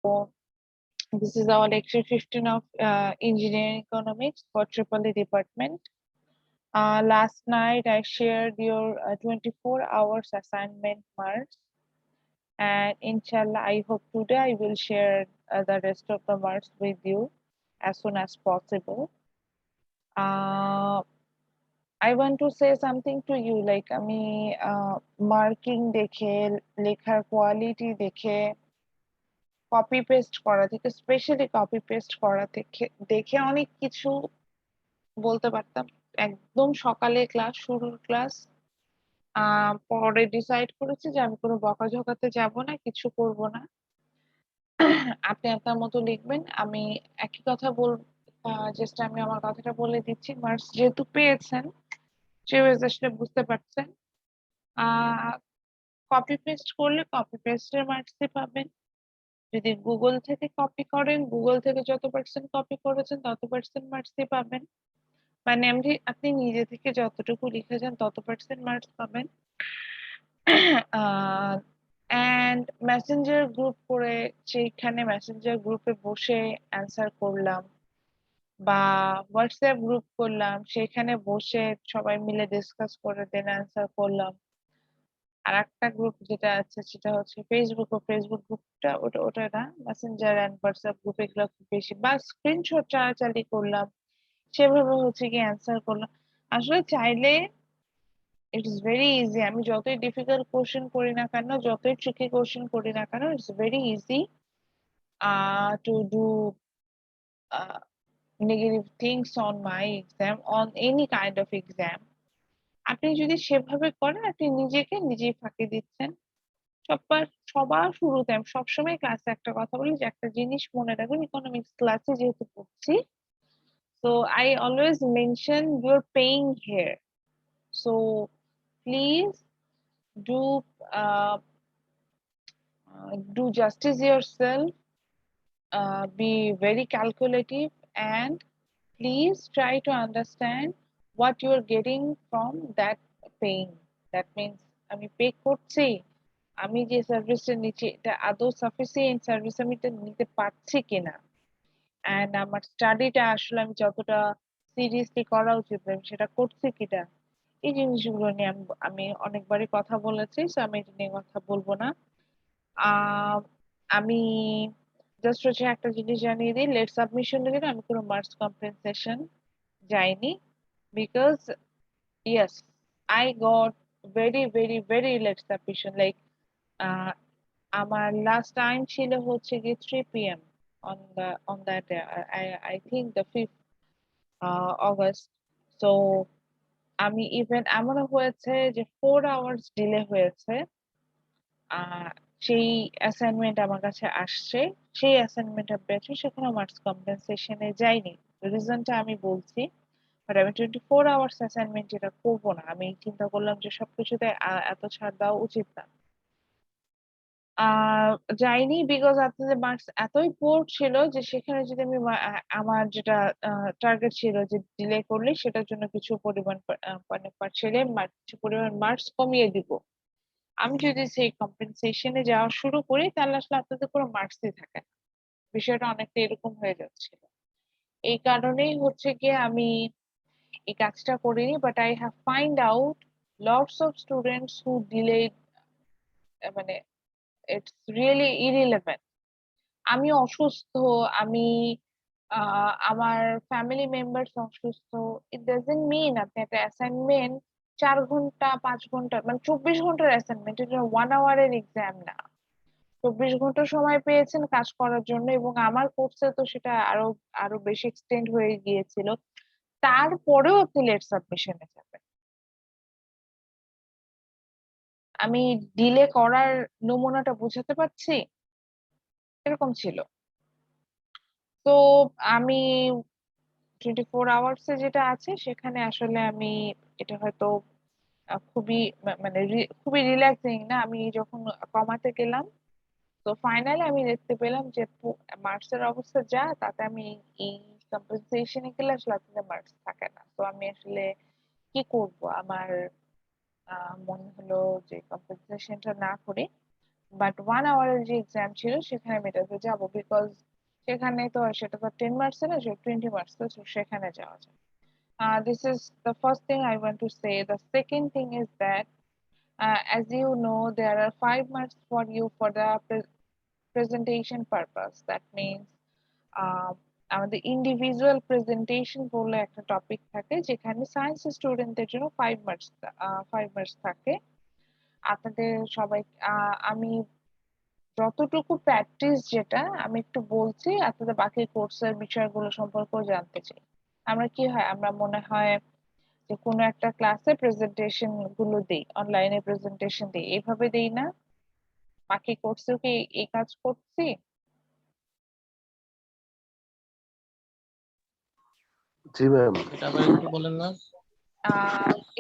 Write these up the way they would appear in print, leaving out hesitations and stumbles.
So this is our lecture 15 of engineering economics for EEE department. Last night I shared your 24 hours assignment marks, and inshallah I hope today I will share the rest of the marks with you as soon as possible. I want to say something to you, like আমি marking দেখে, লেখার quality দেখে, copy paste করা থেকে, specially copy paste করা থেকে দেখে অনেক কিছু বলতে পারতাম। একদম সকালে ক্লাস, শুরুর ক্লাস, পরে ডিসাইড করেছি যে আমি কোনো বকাঝকাতে যাব না, কিছু করব না, আপনি আপনার মতো লিখবেন। আমি একই কথা জাস্ট আমি আমার কথাটা বলে দিচ্ছি। মার্কস যেহেতু পেয়েছেন, সেভাবে আসলে বুঝতে পারছেন। কপি পেস্ট করলে কপি পেস্টের মার্কসই পাবেন। যদি গুগল থেকে কপি করেন, গুগল থেকে যত পার্সেন্ট কপি করেছেন তত পার্সেন্ট মার্কসই পাবেন। মানে আপনি নিজে থেকে যতটুকু লিখেছেন তত পার্সেন্ট মার্কস পাবেন। অ্যান্ড মেসেঞ্জার গ্রুপ করে, সেইখানে মেসেঞ্জার গ্রুপে বসে অ্যান্সার করলাম, বা হোয়াটসঅ্যাপ গ্রুপ করলাম, সেখানে বসে সবাই মিলে ডিসকাস করে দেন অ্যান্সার করলাম। আর একটা গ্রুপ যেটা আছে সেটা হচ্ছে ফেসবুক, ও ফেসবুক গ্রুপটা ওটা না, মেসেঞ্জার এন্ড হোয়াটসঅ্যাপ গ্রুপ এগুলো খুব বেশি, বা স্ক্রিনশট চালাচালি করলাম, সেভাবে হচ্ছে কি অ্যান্সার করলাম। আসলে চাইলে ইট ইজ ভেরি ইজি। আমি যতই ডিফিকাল্ট কোশ্চেন করি না কেন, যতই ট্রিকি কোশ্চেন করি না কেন, it's very easy to do negative things on my exam, on any kind of exam. আপনি যদি সেভাবে করেন, আপনি নিজেকে নিজেই ফাঁকি দিচ্ছেন। সবার শুরুতে আমি সবসময় ক্লাসে একটা কথা বলি, যে একটা জিনিস মনে রাখবেন, ইকোনমিক্স ক্লাসে যেহেতু পড়ছি, so I always mention you're paying here, so please do uh, do justice yourself, be very calculative, and please try to understand what you are getting from that paying. That means আমি pay করছি, আমি যে সার্ভিসটা নিচ্ছি এটা আদৌ sufficient service আমি এটা নিতে পারছি কিনা, এন্ড আমার স্টাডিটা আসলে আমি যতটা সিরিয়াসলি করা উচিত আমি সেটা করছি কিনা। এই জিনিসগুলো নিয়ে আমি অনেকবারই কথা বলেছি, সো আমি এটা নিয়ে কথা বলবো না। আমি জাস্ট হচ্ছে একটা জিনিস জানিয়ে দিই, লেট সাবমিশনের দিন আমি কোনো মার্কস কম্পেনসেশন যাইনি, because yes, I got very late submission, like আমার লাস্ট টাইম ছিল হচ্ছে কি 3 p.m. on that day. I think the 5th August. So আমি ইভেন এমনও হয়েছে যে 4 hours ডিলে হয়েছে। সেই অ্যাসাইনমেন্ট আমার কাছে আসছে, সেই অ্যাসাইনমেন্টটা পেয়েছি, সেখানে মার্কস কম্পেনসেশনে যায়নি। রিজনটা আমি বলছি, বাট আমি 24 আওয়ার্স অ্যাসাইনমেন্ট যেটা করবো না, আমি চিন্তা করলাম যে সবকিছুতে এত ছাড় দেওয়া উচিত না। যাইনি বিকজ আপনাদের মার্কস এতই পোর ছিল যে সেখানে যদি আমি আমার যেটা টার্গেট ছিল যে ডিলে করলে সেটার জন্য কিছু পরিমাণ মানে পার্সিয়ালি কিছু পরিমাণ মার্কস কমিয়ে দিব, আমি যদি সেই কম্পেনসেশনে যাওয়া শুরু করি তাহলে আসলে আপনাদের কোনো মার্কসই থাকে না। বিষয়টা অনেকটা এরকম হয়ে যাচ্ছিল। এই কারণেই হচ্ছে গিয়ে আমি এই কাজটা করিনি, but I have find out lots of students who delayed, মানে ইটস রিয়েলি ইরিলেভেন্ট। আমি অসুস্থ, আমি আমার ফ্যামিলি মেম্বার্স অসুস্থ, ইট ডাজন্ট মিন আপনি একটা অ্যাসাইনমেন্ট 4 ঘন্টা 5 ঘন্টা, মানে 24 ঘন্টার অ্যাসাইনমেন্ট, এটা 1 আওয়ারের এক্সাম না। 24 ঘন্টা সময় পেয়েছেন কাজ করার জন্য, এবং আমার কোর্সে তো সেটা আরো আরো বেশি এক্সটেন্ড হয়ে গিয়েছিল। তারপরেও আপনি লেট সাবমিশনে যাবেন। আমি ডিলে করার নমুনাটা বুঝাতে পারছি, এরকম ছিল। তো আমি 24 আওয়ার্সে যেটা আছে সেখানে আসলে আমি এটা হয়তো মানে খুবই রিল্যাক্সিং না, আমি যখন কমাতে গেলাম তো ফাইনালি আমি দেখতে পেলাম যে মার্কসের অবস্থা যা, তাতে আমি এই কম্পেনসেশনে গেলে আসলে আপনাদের মার্কস থাকে না। তো আমি আসলে কি করব, আমার মনে হলো যে কম্পেনসেশনটা না করে বাট 1 আওয়ারের যে এক্সাম ছিল সেখানে আমি এটাতে যাবো, বিকজ সেখানে তো আর সেটা তো 10 মার্কসের না, 20 মার্কস, তো সেখানে যাওয়া যায়। This is the first thing I want to say. The second thing is that, as you know, there are 5 marks for you for the presentation purpose. That means আমাদের ইন্ডিভিজুয়াল প্রেজেন্টেশন বলে একটা topic থাকে, যেখানে science স্টুডেন্টদের জন্য 5 marks থাকে। আপনাদের সবাই, আমি যতটুকু প্র্যাকটিস, যেটা আমি একটু বলছি, আপনাদের বাকি কোর্সের বিষয়গুলো সম্পর্কেও জানতে চাই। আমরা কি হয়, আমরা মনে হয় যে কোনো একটা ক্লাসে প্রেজেন্টেশন গুলো দেই, অনলাইনে প্রেজেন্টেশন দিই, এইভাবে দেই না? বাকি কোর্সেও কি এই কাজ করছি? জি ম্যাম। এটা আবার একটু বলেন না।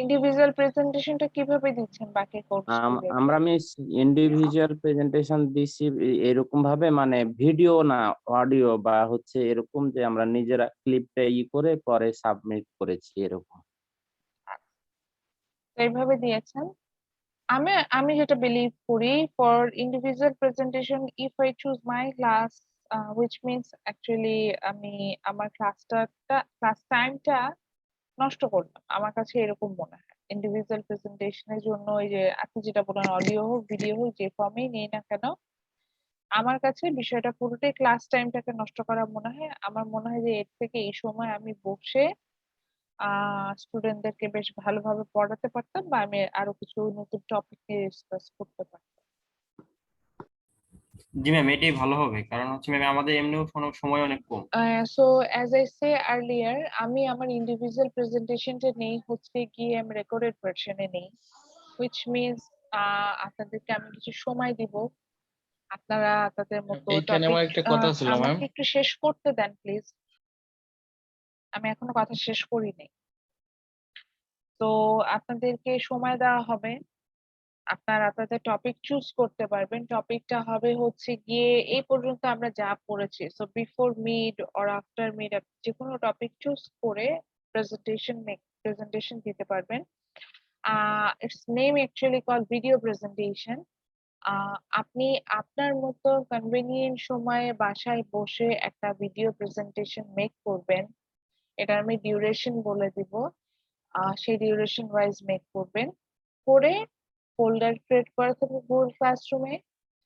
ইন্ডিভিজুয়াল প্রেজেন্টেশনটা কিভাবে দিচ্ছেন বাকি কোর্সগুলোতে? আমরা মিস ইন্ডিভিজুয়াল প্রেজেন্টেশন দিছি এরকম ভাবে, মানে ভিডিও না, অডিও বা হচ্ছে এরকম যে আমরা নিজেরা ক্লিপটা করে পরে সাবমিট করেছি এরকম। তো এইভাবে দিয়েছেন। আমি যেটা বিলিভ করি, for individual presentation, if I choose my class, which means actually আমি আমার ক্লাস টাইমটা নষ্ট করলাম, আমার কাছে এরকম মনে হয়। ইন্ডিভিজুয়াল প্রেজেন্টেশনের জন্য ওই যে আপনি যেটা বলেন, অডিও হোক ভিডিও হোক, যে ফর্মেই নেই না কেন, আমার কাছে বিষয়টা পুরোটাই ক্লাস টাইমটাকে নষ্ট করা মনে হয়। আমার মনে হয় যে এর থেকে এই সময় আমি বসে স্টুডেন্টদেরকে বেশ ভালোভাবে পড়াতে পারতাম, বা আমি আরো কিছু নতুন টপিক নিয়ে ডিসকাস করতে পারতাম। জি ম্যাম, এটাই ভালো হবে, কারণ হচ্ছে ম্যাম আমাদের এমনিও সময় অনেক কম। So as I say earlier, আমি আমার ইন্ডিভিজুয়াল প্রেজেন্টেশনটা নেই হচ্ছে গিয়ে আমি রেকর্ডেড ভার্সনে নেই, which means আপনাদেরকে আমি কিছু সময় দিব, আপনারা তাদের মতো এইখানে টপিক। আমার একটা কথা ছিল ম্যাম। আমাকে একটু শেষ করতে দেন প্লিজ, আমি এখনো কথা শেষ করিনি। তো আপনাদেরকে সময় দেওয়া হবে, আপনারা আপনাদের টপিক চুজ করতে পারবেন। টপিকটা হবে হচ্ছে গিয়ে এই পর্যন্ত আমরা যা পড়েছি, so before mid or after mid, যে কোনো টপিক চুজ করে প্রেজেন্টেশন দিতে পারবেন। It's name actually call video presentation. আপনি আপনার মতো কনভেনিয়েন্ট সময়ে বাসায় বসে একটা ভিডিও প্রেজেন্টেশন মেক করবেন। এটা আমি ডিউরেশন বলে দিব, সেই ডিউরেশন ওয়াইজ মেক করবেন। করে ফোল্ডার ক্রিয়েট করা থাকবে গুগল ক্লাসরুমে,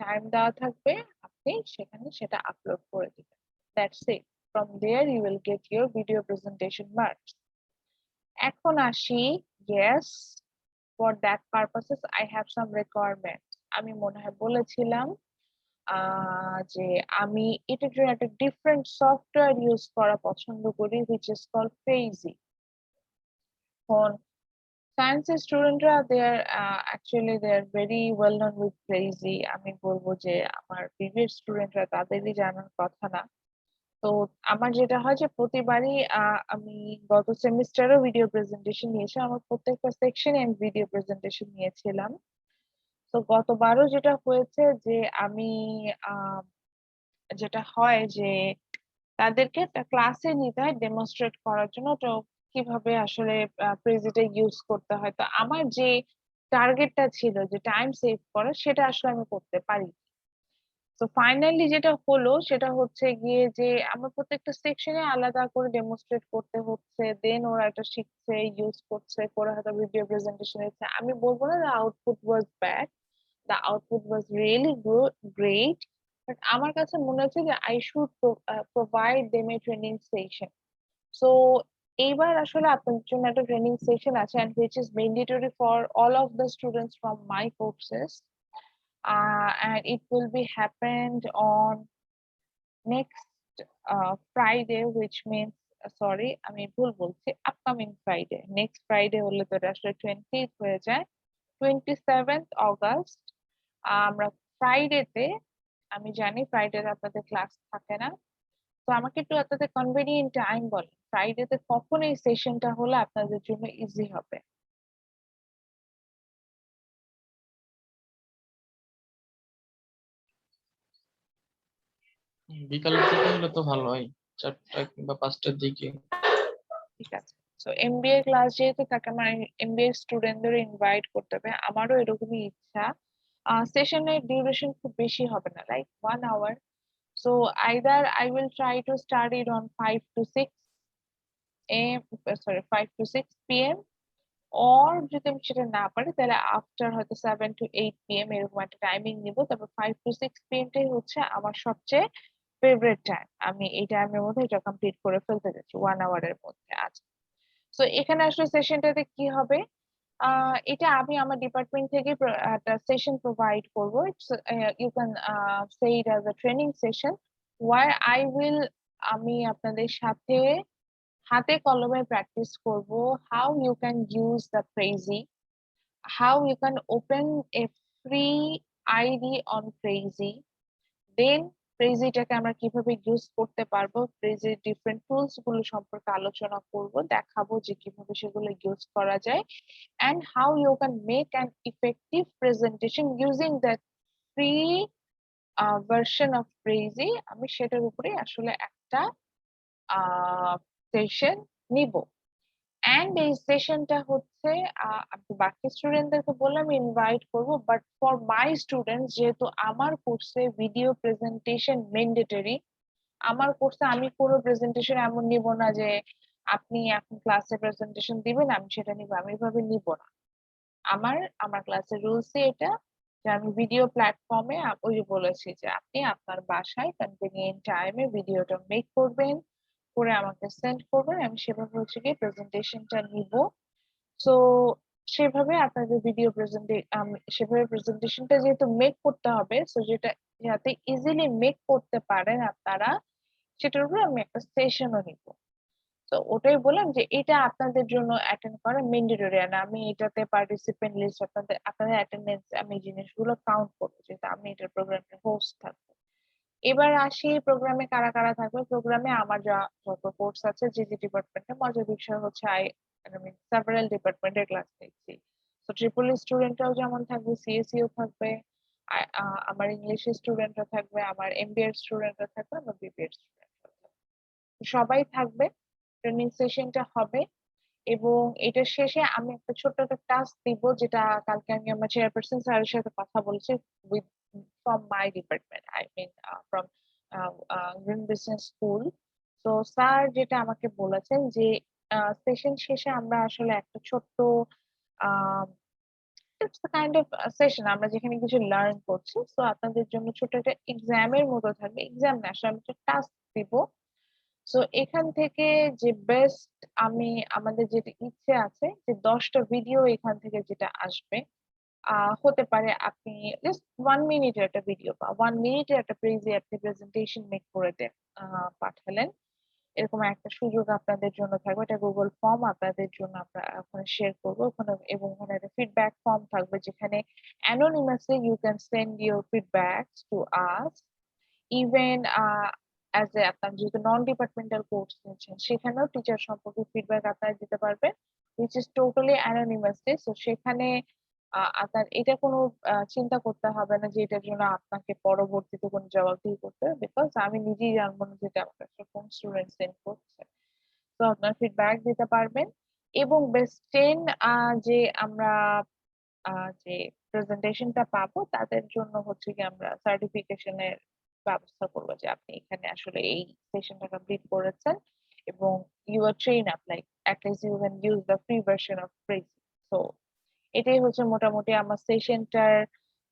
টাইম দেওয়া থাকবে, আপনি সেখানে সেটা আপলোড করে দিবেন। That's it. From there you will get your video presentation marks. এখন আসি, yes, for that purposes I have some requirement. আমি মনে হয় বলেছিলাম যে আমি এটার জন্য একটা ডিফারেন্ট সফটওয়্যার ইউজ করা পছন্দ করি, which is called Crazy. এখন সায়েন্সের স্টুডেন্টরা they are very well known with Crazy. আমি বলবো যে আমার প্রিভিয়াস স্টুডেন্টরা তাদেরই জানার কথা না। তো আমার যেটা হয় যে প্রতিবারই আমি গত সেমিস্টারও ভিডিও প্রেজেন্টেশন নিয়েছি, আমার প্রত্যেকটা সেকশনে আমি ভিডিও প্রেজেন্টেশন নিয়েছিলাম। তো গতবারও যেটা হয়েছে যে আমি যেটা হয় যে তাদেরকে একটা ক্লাসে নিতে হয় ডেমনস্ট্রেট করার জন্য, তো কিভাবে আসলে প্রেজেন্টে ইউজ করতে হয়। তো আমার যে টার্গেটটা ছিল যে টাইম সেভ করা, সেটা আসলে আমি করতে পারি। তো ফাইনালি যেটা হলো সেটা হচ্ছে গিয়ে যে আমার প্রত্যেকটা সেকশনে আলাদা করে ডেমনস্ট্রেট করতে হচ্ছে, দেন ওরা এটা শিখছে, ইউজ করছে, করে হয়তো ভিডিও প্রেজেন্টেশন হচ্ছে। আমি বলবো না output was bad, the output was really good, great, but আমার কাছে মনে হচ্ছে যে I should provide them a training session. So এইবার আসলে আপনাদের জন্য একটা ট্রেনিং সেশন আছে, and which is mandatory for all of the students from my courses, and it will be happened on next Friday, which means sorry আমি ভুল বলছি, upcoming Friday. Next Friday হলে তো এটা আসলে 20th হয়ে যায়, 27th অগাস্ট। আমরা ফ্রাইডেতে, আমি জানি ফ্রাইডেতে আপনাদের ক্লাস থাকে না, তো আমাকে একটু আপনাদের কনভেনিয়েন্ট টাইম বলেন, ফ্রাইডেতে কখন এই সেশনটা হলে আপনাদের জন্য ইজি হবে? বিকালের দিকে হলে তো ভালো হয়, 4টা কিংবা 5টার দিকে। ঠিক আছে। সো এমবিএ ক্লাস যেহেতু থাকে, আমার এমবিএ স্টুডেন্টদের ইনভাইট করতে হবে, আমারও এরকমই ইচ্ছা সেশনের ডিউরেশন খুব বেশি হবে না, like 1 hour. So either I will try to start it on 5 to 6 a.m. Sorry, 5 to 6 p.m. or যদি আমি সেটা না পারি তাহলে আফটার হয়তো 7 to 8 p.m. এরকম একটা টাইমিং নিব। তবে 5 to 6 p.m. টাই হচ্ছে আমার সবচেয়ে ফেভারিট টাইম। আমি এই টাইমের মধ্যে এটা কমপ্লিট করে ফেলতে যাচ্ছি 1 আওয়ারের মধ্যে আজ। সো এখানে আসলে সেশনটাতে কি হবে, এটা আমি আমার ডিপার্টমেন্ট থেকে একটা সেশন প্রোভাইড করব। You can say it as a training session or I will, আমি আপনাদের সাথে হাতে কলমে প্র্যাকটিস করব how you can use the phrase, how you can open a free ID on Crazy, then Crazyটাকে আমরা কিভাবে ইউজ করতে পারবো, Crazyর ডিফারেন্ট টুলস গুলো সম্পর্কে আলোচনা করব, দেখাবো যে কিভাবে সেগুলো ইউজ করা যায়, and how you can make an effective presentation using that free version of Crazy। আমি সেটার উপরে আসলে একটা সেশন নিব। এন্ড এই সেশনটা হচ্ছে আমি বাকি স্টুডেন্টদেরকে বললাম ইনভাইট করব, বাট ফর মাই স্টুডেন্টস যেহেতু আমার কোর্সে ভিডিও প্রেজেন্টেশন ম্যান্ডেটরি, আমার কোর্সে আমি কোনো প্রেজেন্টেশন এমন নিব না যে আপনি এখন ক্লাসে প্রেজেন্টেশন দিবেন আমি সেটা নিব, আমি এভাবে নিব না। আমার আমার ক্লাসের রুলসে এটা যে আমি ভিডিও প্ল্যাটফর্মে ওই যে বলেছি যে আপনি আপনার বাসায় কনভিনিয়েন্ট টাইমে ভিডিওটা মেক করবেন, করে আমাকে সেন্ড করবেন, আমি সেভাবে হচ্ছে গিয়ে প্রেজেন্টেশনটা নিব। সো সেভাবে আপনাদের ভিডিও সেভাবে প্রেজেন্টেশনটা যেহেতু মেক করতে হবে, সো যেটা যাতে ইজিলি মেক করতে পারেন আপনারা, সেটার উপর আমি একটা সেশনও নিব। তো ওটাই বললাম যে এটা আপনাদের জন্য অ্যাটেন্ড করা ম্যান্ডেটরি, আর আমি এটাতে পার্টিসিপেন্ট লিস্ট আপনাদের আপনাদের অ্যাটেন্ডেন্স আমি এই জিনিসগুলো কাউন্ট করবো যেহেতু আমি এটার প্রোগ্রামের হোস্ট থাকবো। এবার আসি প্রোগ্রামে কারা কারা থাকবে। প্রোগ্রামে আমার যত কোর্স আছে যে যে ডিপার্টমেন্টে, মজার বিষয় হচ্ছে আমি সেভারাল ডিপার্টমেন্টের ক্লাস নিচ্ছি। তো ট্রিপল স্টুডেন্টরাও যেমন থাকবে, সিএসইও থাকবে, আমার ইংলিশের স্টুডেন্টরা থাকবে, আমার এমবিএ এর স্টুডেন্টরা থাকবে, আমার বিবিএ এর স্টুডেন্টরা থাকবে, সবাই থাকবে। ট্রেনিং সেশনটা হবে এবং এটার শেষে আমি একটা ছোট্ট একটা টাস্ক দিব, যেটা কালকে আমি আমার চেয়ারপারসন স্যারের সাথে কথা বলেছি with from my department, I mean from green business school. তো স্যার যেটা আমাকে বলেছেন যে সেশন শেষে আমরা আসলে একটা ছোট্ট কাইন্ড অফ সেশন আমরা যেখানে কিছু লার্ন করছি, তো আপনাদের জন্য ছোট একটা এক্সামের মতো থাকবে, এক্সাম না আসলে আমি একটা টাস্ক দিব। সো এখান থেকে যে বেস্ট, আমি আমাদের যেটা ইচ্ছে আছে যে 10টা ভিডিও এখান থেকে যেটা আসবে, হতে পারে আপনি জাস্ট 1 মিনিটের একটা ভিডিও বা 1 মিনিটের একটা পেজে আপনি প্রেজেন্টেশন মেক করে দেন, পাঠালেন, এরকম একটা সুযোগ আপনাদের জন্য থাকবে। এটা গুগল ফর্ম আপনাদের জন্য আমরা ওখানে শেয়ার করবো ওখানে, এবং ওখানে একটা ফিডব্যাক ফর্ম থাকবে যেখানে anonymously you can send your feedbacks to us. Even as a আপনার যেহেতু নন ডিপার্টমেন্টাল কোর্স নিচ্ছেন সেখানেও টিচার সম্পর্কে ফিডব্যাক আপনারা দিতে পারবেন, which is totally anonymously। So সেখানে আপনার এটা কোনো চিন্তা করতে হবে না যে এটার জন্য আপনাকে পরবর্তীতে কোনো জবাবদিহি করতে হবে, বিকজ আমি নিজেই জানবো না যেটা আমার কাছে কোন স্টুডেন্ট সেন্ড করছে। তো আপনার ফিডব্যাক দিতে পারবেন এবং বেস্ট 10 যে আমরা যে প্রেজেন্টেশনটা পাবো তাদের জন্য হচ্ছে কি আমরা সার্টিফিকেশনের ব্যবস্থা করবো যে আপনি এখানে আসলে এই সেশনটা কমপ্লিট করেছেন এবং you are train up, like at least you can use the free version of Crazy। তো এটাই হচ্ছে মোটামুটি আমার সেশনটার,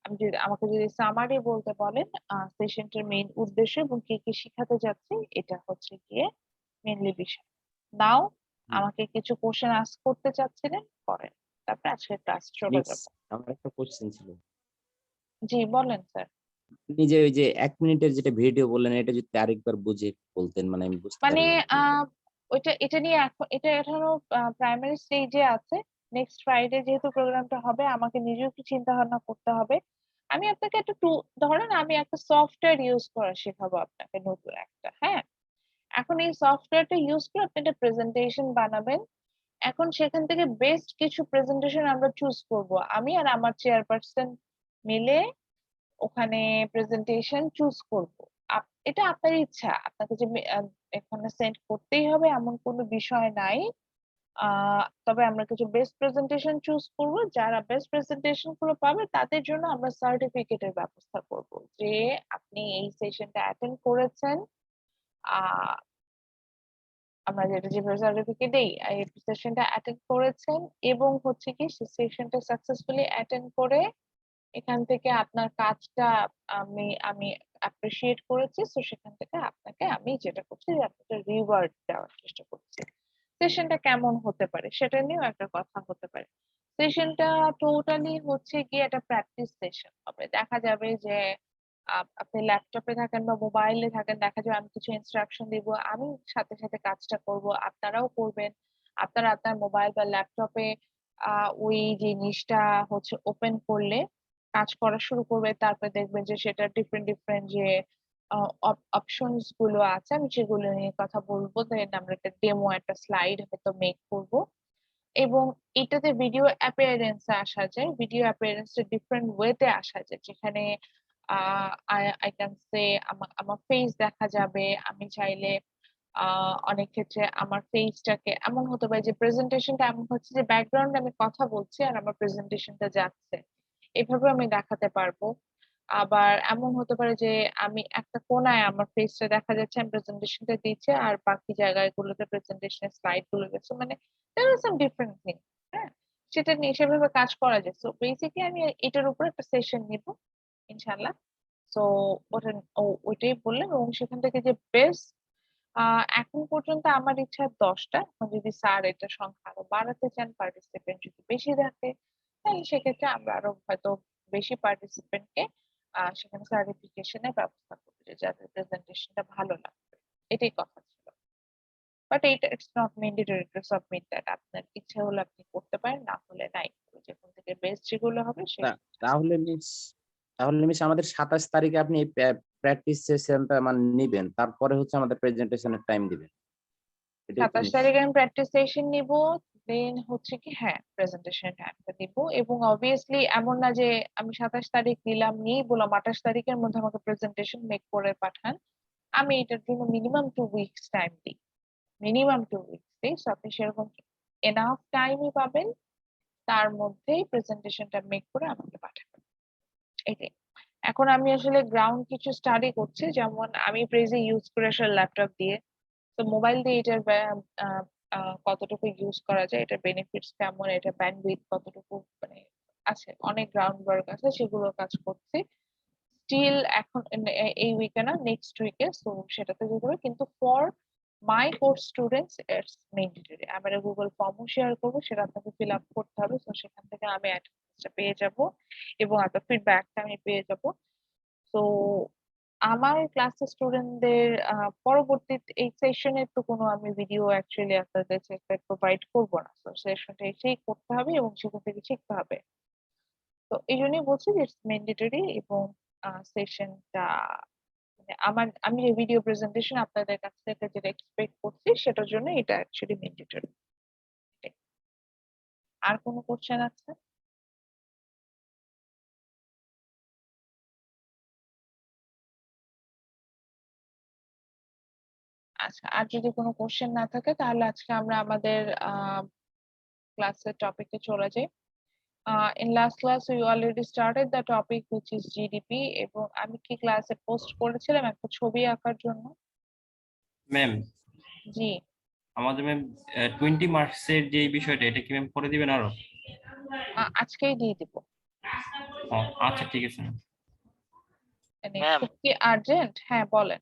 আমি যদি আমাকে যদি সামারি বলতে বলেন সেশনটার মেইন উদ্দেশ্য এবং কি কি শিখাতে যাচ্ছি, এটা হচ্ছে গিয়ে মেইনলি বিষয়। নাও আমাকে কিছু কোশ্চেন আস্ক করতে চাচ্ছিলেন, করেন, তারপরে আজকের ক্লাস চলে Yes, যাবো। আমার একটা কোশ্চেন ছিল। জি বলেন স্যার। আপনি যে ওই যে 1 মিনিটের যেটা ভিডিও বললেন এটা যদি আরেকবার বুঝে বলতেন, মানে আমি বুঝতে মানে পারিনি। এটা নিয়ে এখন এটা এখনো প্রাইমারি স্টেজে আছে। নেক্সট ফ্রাইডে যেহেতু প্রোগ্রামটা হবে আমাকে নিজেও একটু চিন্তা ভাবনা করতে হবে। আমি আপনাকে একটা ধরেন আমি একটা সফটওয়্যার ইউজ করা শেখাবো আপনাকে, নতুন একটা, হ্যাঁ। এখন এই সফটওয়্যারটা ইউজ করে আপনি একটা প্রেজেন্টেশন বানাবেন। এখন সেখান থেকে বেস্ট কিছু প্রেজেন্টেশন আমরা চুজ করব, আমি আর আমার চেয়ারপারসন মিলে ওখানে প্রেজেন্টেশন চুজ করব। এটা আপনার ইচ্ছা, আপনাকে যে এখানে সেন্ড করতেই হবে এমন কোনো বিষয় নাই। তবে আমরা কিছু বেস্ট প্রেজেন্টেশন চুজ করব। যারা বেস্ট প্রেজেন্টেশন গুলো পাবে তাদের জন্য আমরা সার্টিফিকেটের ব্যবস্থা করব, যে আপনি এই সেশনটা অ্যাটেন্ড করেছেন। আহ আমরা যেটা যেভাবে সার্টিফিকেট দেই, এই সেশনটা অ্যাটেন্ড করেছেন এবং হচ্ছে কি সেশনটা সাকসেসফুলি অ্যাটেন্ড করে এখান থেকে আপনার কাজটা আমি আমি অ্যাপ্রিশিয়েট করেছি, তো সেখান থেকে আপনাকে আমি যেটা করছি যে আপনাকে রিওয়ার্ড দেওয়ার চেষ্টা করছি। সেশনটা কেমন হতে পারে সেটা নিয়েও একটা কথা হতে পারে। সেশনটা টোটালি হচ্ছে গিয়ে একটা প্র্যাকটিস সেশন হবে। দেখা যাবে যে আপনি ল্যাপটপে থাকেন বা মোবাইলে থাকেন, দেখা যাবে আমি কিছু ইনস্ট্রাকশন দিব, আমি সাথে সাথে কাজটা করব, আপনারাও করবেন। আপনারা আপনার মোবাইল বা ল্যাপটপে ওই জিনিসটা হচ্ছে ওপেন করলে কাজ করা শুরু করবে, তারপরে দেখবেন যে সেটা ডিফারেন্ট ডিফারেন্ট যে অপশনস গুলো আছে আমি সেগুলো নিয়ে কথা বলবো। দেন আমরা একটা ডেমো, একটা স্লাইড হয়তো মেক করব এবং এটাতে ভিডিও অ্যাপিয়ারেন্স আসা যায়। ভিডিও অ্যাপিয়ারেন্স ডিফারেন্ট ওয়েতে আসা যায়, যেখানে আই ক্যান সে আমার ফেস দেখা যাবে। আমি চাইলে অনেক ক্ষেত্রে আমার ফেসটাকে এমন হতে পারে যে প্রেজেন্টেশনটা এমন হচ্ছে যে ব্যাকগ্রাউন্ডে আমি কথা বলছি আর আমার প্রেজেন্টেশনটা যাচ্ছে, এভাবে আমি দেখাতে পারবো। আবার এমন হতে পারে যে আমি একটা কোণায় আমার ফেসটা দেখা যাচ্ছে, আমি প্রেজেন্টেশনটা দিচ্ছি আর বাকি জায়গাগুলোতে প্রেজেন্টেশনের স্লাইড গুলো যাচ্ছে, মানে there are some different things, হ্যাঁ, সেটা নিয়ে সেভাবে কাজ করা যায়। সো বেসিক্যালি আমি এটার উপর একটা সেশন নিব ইনশাল্লাহ। সো ওটা ওইটাই বললাম এবং সেখান থেকে যে বেস্ট এখন পর্যন্ত আমার ইচ্ছা 10টা। এখন যদি স্যার এটা সংখ্যা আরো বাড়াতে চান, পার্টিসিপেন্ট যদি বেশি থাকে, তাহলে সেক্ষেত্রে আমরা আরো হয়তো বেশি পার্টিসিপেন্টকে সেখানে সার্টিফিকেশনের ব্যবস্থা করবো, যে যাদের প্রেজেন্টেশনটা ভালো লাগবে। এটাই কথা ছিল। বাট এটা it's not mandatory to submit that. আপনার ইচ্ছে হলে আপনি করতে পারেন, না হলে নাই। যেখান থেকে বেস্ট যেগুলো হবে তা- তাহলে মিস আমাদের 27 তারিখে আপনি প্র্যাকটিস সেশনটা মানে নিবেন, তারপরে হচ্ছে আমাদের প্রেজেন্টেশনের টাইম দিবেন, এটাই তো 27 মিস? তারিখে আমি প্র্যাকটিস সেশন নিব। দেন হচ্ছে কি, হ্যাঁ, প্রেজেন্টেশন টাইমটা দিব এবং অবভিয়াসলি এমন না যে আমি 27 তারিখ নিলাম, নিয়ে বললাম 28 তারিখের মধ্যে আমাকে প্রেজেন্টেশন মেক করে পাঠান। আমি এটার জন্য মিনিমাম 2 উইকস টাইম দিই। মিনিমাম 2 উইকস দিই। সো আপনি সেরকম এনাফ টাইমই পাবেন, তার মধ্যেই প্রেজেন্টেশনটা মেক করে আমাকে পাঠাবেন। এটাই। এখন আমি আসলে গ্রাউন্ড কিছু স্টাডি করছি, যেমন আমি প্রেজে ইউজ করে আসলে ল্যাপটপ দিয়ে, তো মোবাইল দিয়ে এটার কতটুকু ইউজ করা যায়, এটার বেনিফিটস কেমন, এটা ব্যান্ডউইথ কতটুকু, মানে আছে অনেক গ্রাউন্ড ওয়ার্ক আছে, সেগুলো কাজ করছি স্টিল। এখন এই উইকে না, নেক্সট উইকে, সো সেটাতে যেতে হবে। কিন্তু for my course students it's mandatory. আমরা গুগল ফর্মও শেয়ার করবো, সেটা আপনাকে ফিল আপ করতে হবে। তো সেখান থেকে আমি অ্যাটেন্ডেন্সটা পেয়ে যাব এবং আপনার ফিডব্যাকটা আমি পেয়ে যাব। তো আমার ক্লাসের স্টুডেন্টদের পরবর্তী এই সেশনে তো কোনো আমি ভিডিও অ্যাকচুয়ালি আপনাদের প্রোভাইড করবো না। তো সেশনটা এসেই করতে হবে এবং সেখান থেকে শিখতে হবে। তো এই জন্যই বলছি যে ইটস ম্যান্ডেটরি এবং সেশনটা মানে আমি যে ভিডিও প্রেজেন্টেশন আপনাদের কাছ থেকে যেটা এক্সপেক্ট করছি সেটার জন্য এটা অ্যাকচুয়ালি ম্যান্ডেটরি। আর কোনো কোশ্চেন আছে? আচ্ছা, আর যদি কোনো কোশ্চেন না থাকে তাহলে আজকে আমরা আমাদের ক্লাসের টপিকে চলে যাই। In last class we already started the topic which is GDP এবং আমি কি ক্লাসে পোস্ট করেছিলাম একটা ছবি আঁকার জন্য। ম্যাম, জি, আমাদের ম্যাম 20 মার্কসের যে বিষয়টা, এটা কি ম্যাম করে দিবেন আরো? আজকেই দিয়ে দিব। ও, আচ্ছা ঠিক আছে ম্যাম। মানে ম্যাম খুব কি আর্জেন্ট? হ্যাঁ বলেন।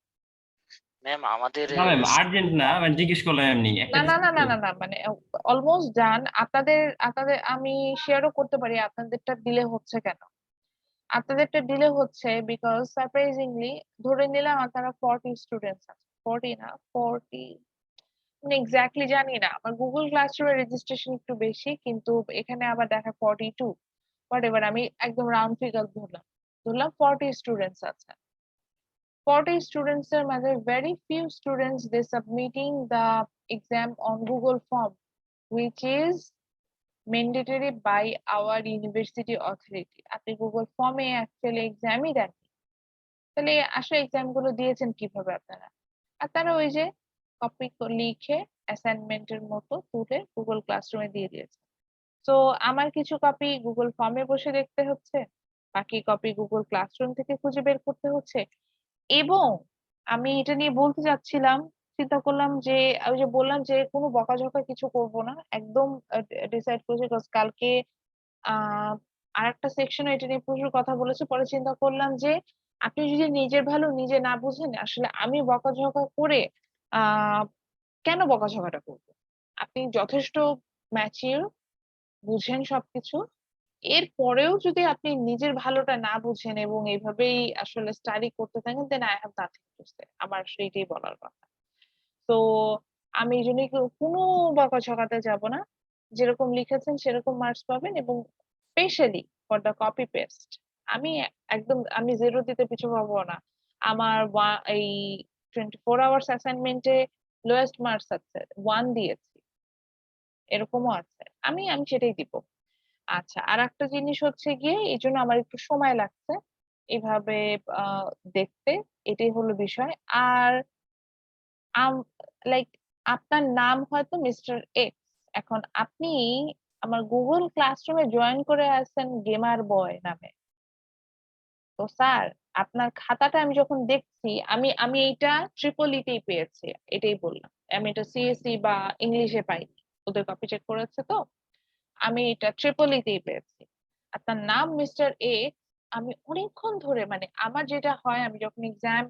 ম্যাম আমাদের না ম্যাম, আর্জেন্ট না, মানে জিজ্ঞেস করলাম এমনি একটা না না না না দিন। না না, মানে অলমোস্ট ডান। আপনাদের আপনাদের আমি শেয়ারও করতে পারি আপনাদেরটা ডিলে হচ্ছে কেন। আপনাদেরটা ডিলে হচ্ছে বিকজ সারপ্রাইজিংলি ধরে নিলাম আপনারা 40 স্টুডেন্টস আছে, 40 না 40, আমি এক্স্যাক্টলি জানি না, আমার গুগল ক্লাসরুমের রেজিস্ট্রেশন একটু বেশি, কিন্তু এখানে আবার দেখা 42। বাট এবার আমি একদম রাউন্ড ফিগার ধরলাম, 40 স্টুডেন্টস আছে। 40 students এর মাঝে very few students they submitting the exam on Google form which is mandatory by our university authority. আপনি গুগল ফর্মে অ্যাকচুয়ালি এক্সামই দেন, তাহলে আসলে এক্সাম গুলো দিয়েছেন কিভাবে আপনারা? আপনারা ওই যে কপি লিখে অ্যাসাইনমেন্টের মতো তুলে গুগল ক্লাসরুমে দিয়ে দিয়েছে। তো আমার কিছু কপি গুগল ফর্মে বসে দেখতে হচ্ছে, বাকি কপি গুগল ক্লাসরুম থেকে খুঁজে বের করতে হচ্ছে। এবং আমি এটা নিয়ে বলতে যাচ্ছিলাম, চিন্তা করলাম যে ওই যে বললাম যে কোনো বকাঝকা কিছু করব না, একদম ডিসাইড করেছি। কালকে আরেকটা সেকশনে এটা নিয়ে প্রচুর কথা বলেছে। পরে চিন্তা করলাম যে আপনি যদি নিজের ভালো নিজে না বুঝেন, আসলে আমি বকাঝকা করে আহ কেন বকাঝকাটা করবো? আপনি যথেষ্ট ম্যাচিউর, বুঝেন সবকিছু। এরপরেও যদি আপনি নিজের ভালোটা না বুঝেন এবং এইভাবেই আসলে স্টাডি করতে থাকেন, then I have nothing to say. আমার আসলে এটাই বলার কথা। তো আমি এই জন্যই কোনো বকাঝকাতে যাব না। যেরকম লিখেছেন সেরকম মার্কস পাবেন, এবং specially for the copy paste আমি 0 দিতে পিছু পাবো না। আমার এই 24 আওয়ার্স অ্যাসাইনমেন্টে লোয়েস্ট মার্কস আছে, 1 দিয়েছি, এরকমও আছে। আমি আমি সেটাই দিব। আচ্ছা, আর একটা জিনিস হচ্ছে গিয়ে এই জন্য আমার একটু সময় লাগছে এভাবে আহ দেখতে, এটাই হলো বিষয়। আর লাইক আপনার নাম হয়তো মিস্টার এক্স, এখন আপনি আমার গুগল ক্লাসরুমে জয়েন করে আছেন গেমার বয় নামে। তো স্যার, আপনার খাতাটা আমি যখন দেখছি, আমি আমি এইটা ট্রিপলিতেই পেয়েছি, এটাই বললাম। আমি এটা সিএসসি বা ইংলিশে পাইনি, ওদের কপি চেক করেছে তো। আমি এটা ট্রিপলিতেই পেয়েছি। আপনার নাম মিস্টার এ। আমি অনেকক্ষণ ধরে, মানে আমার যেটা হয়, আমি যখন এক্সাম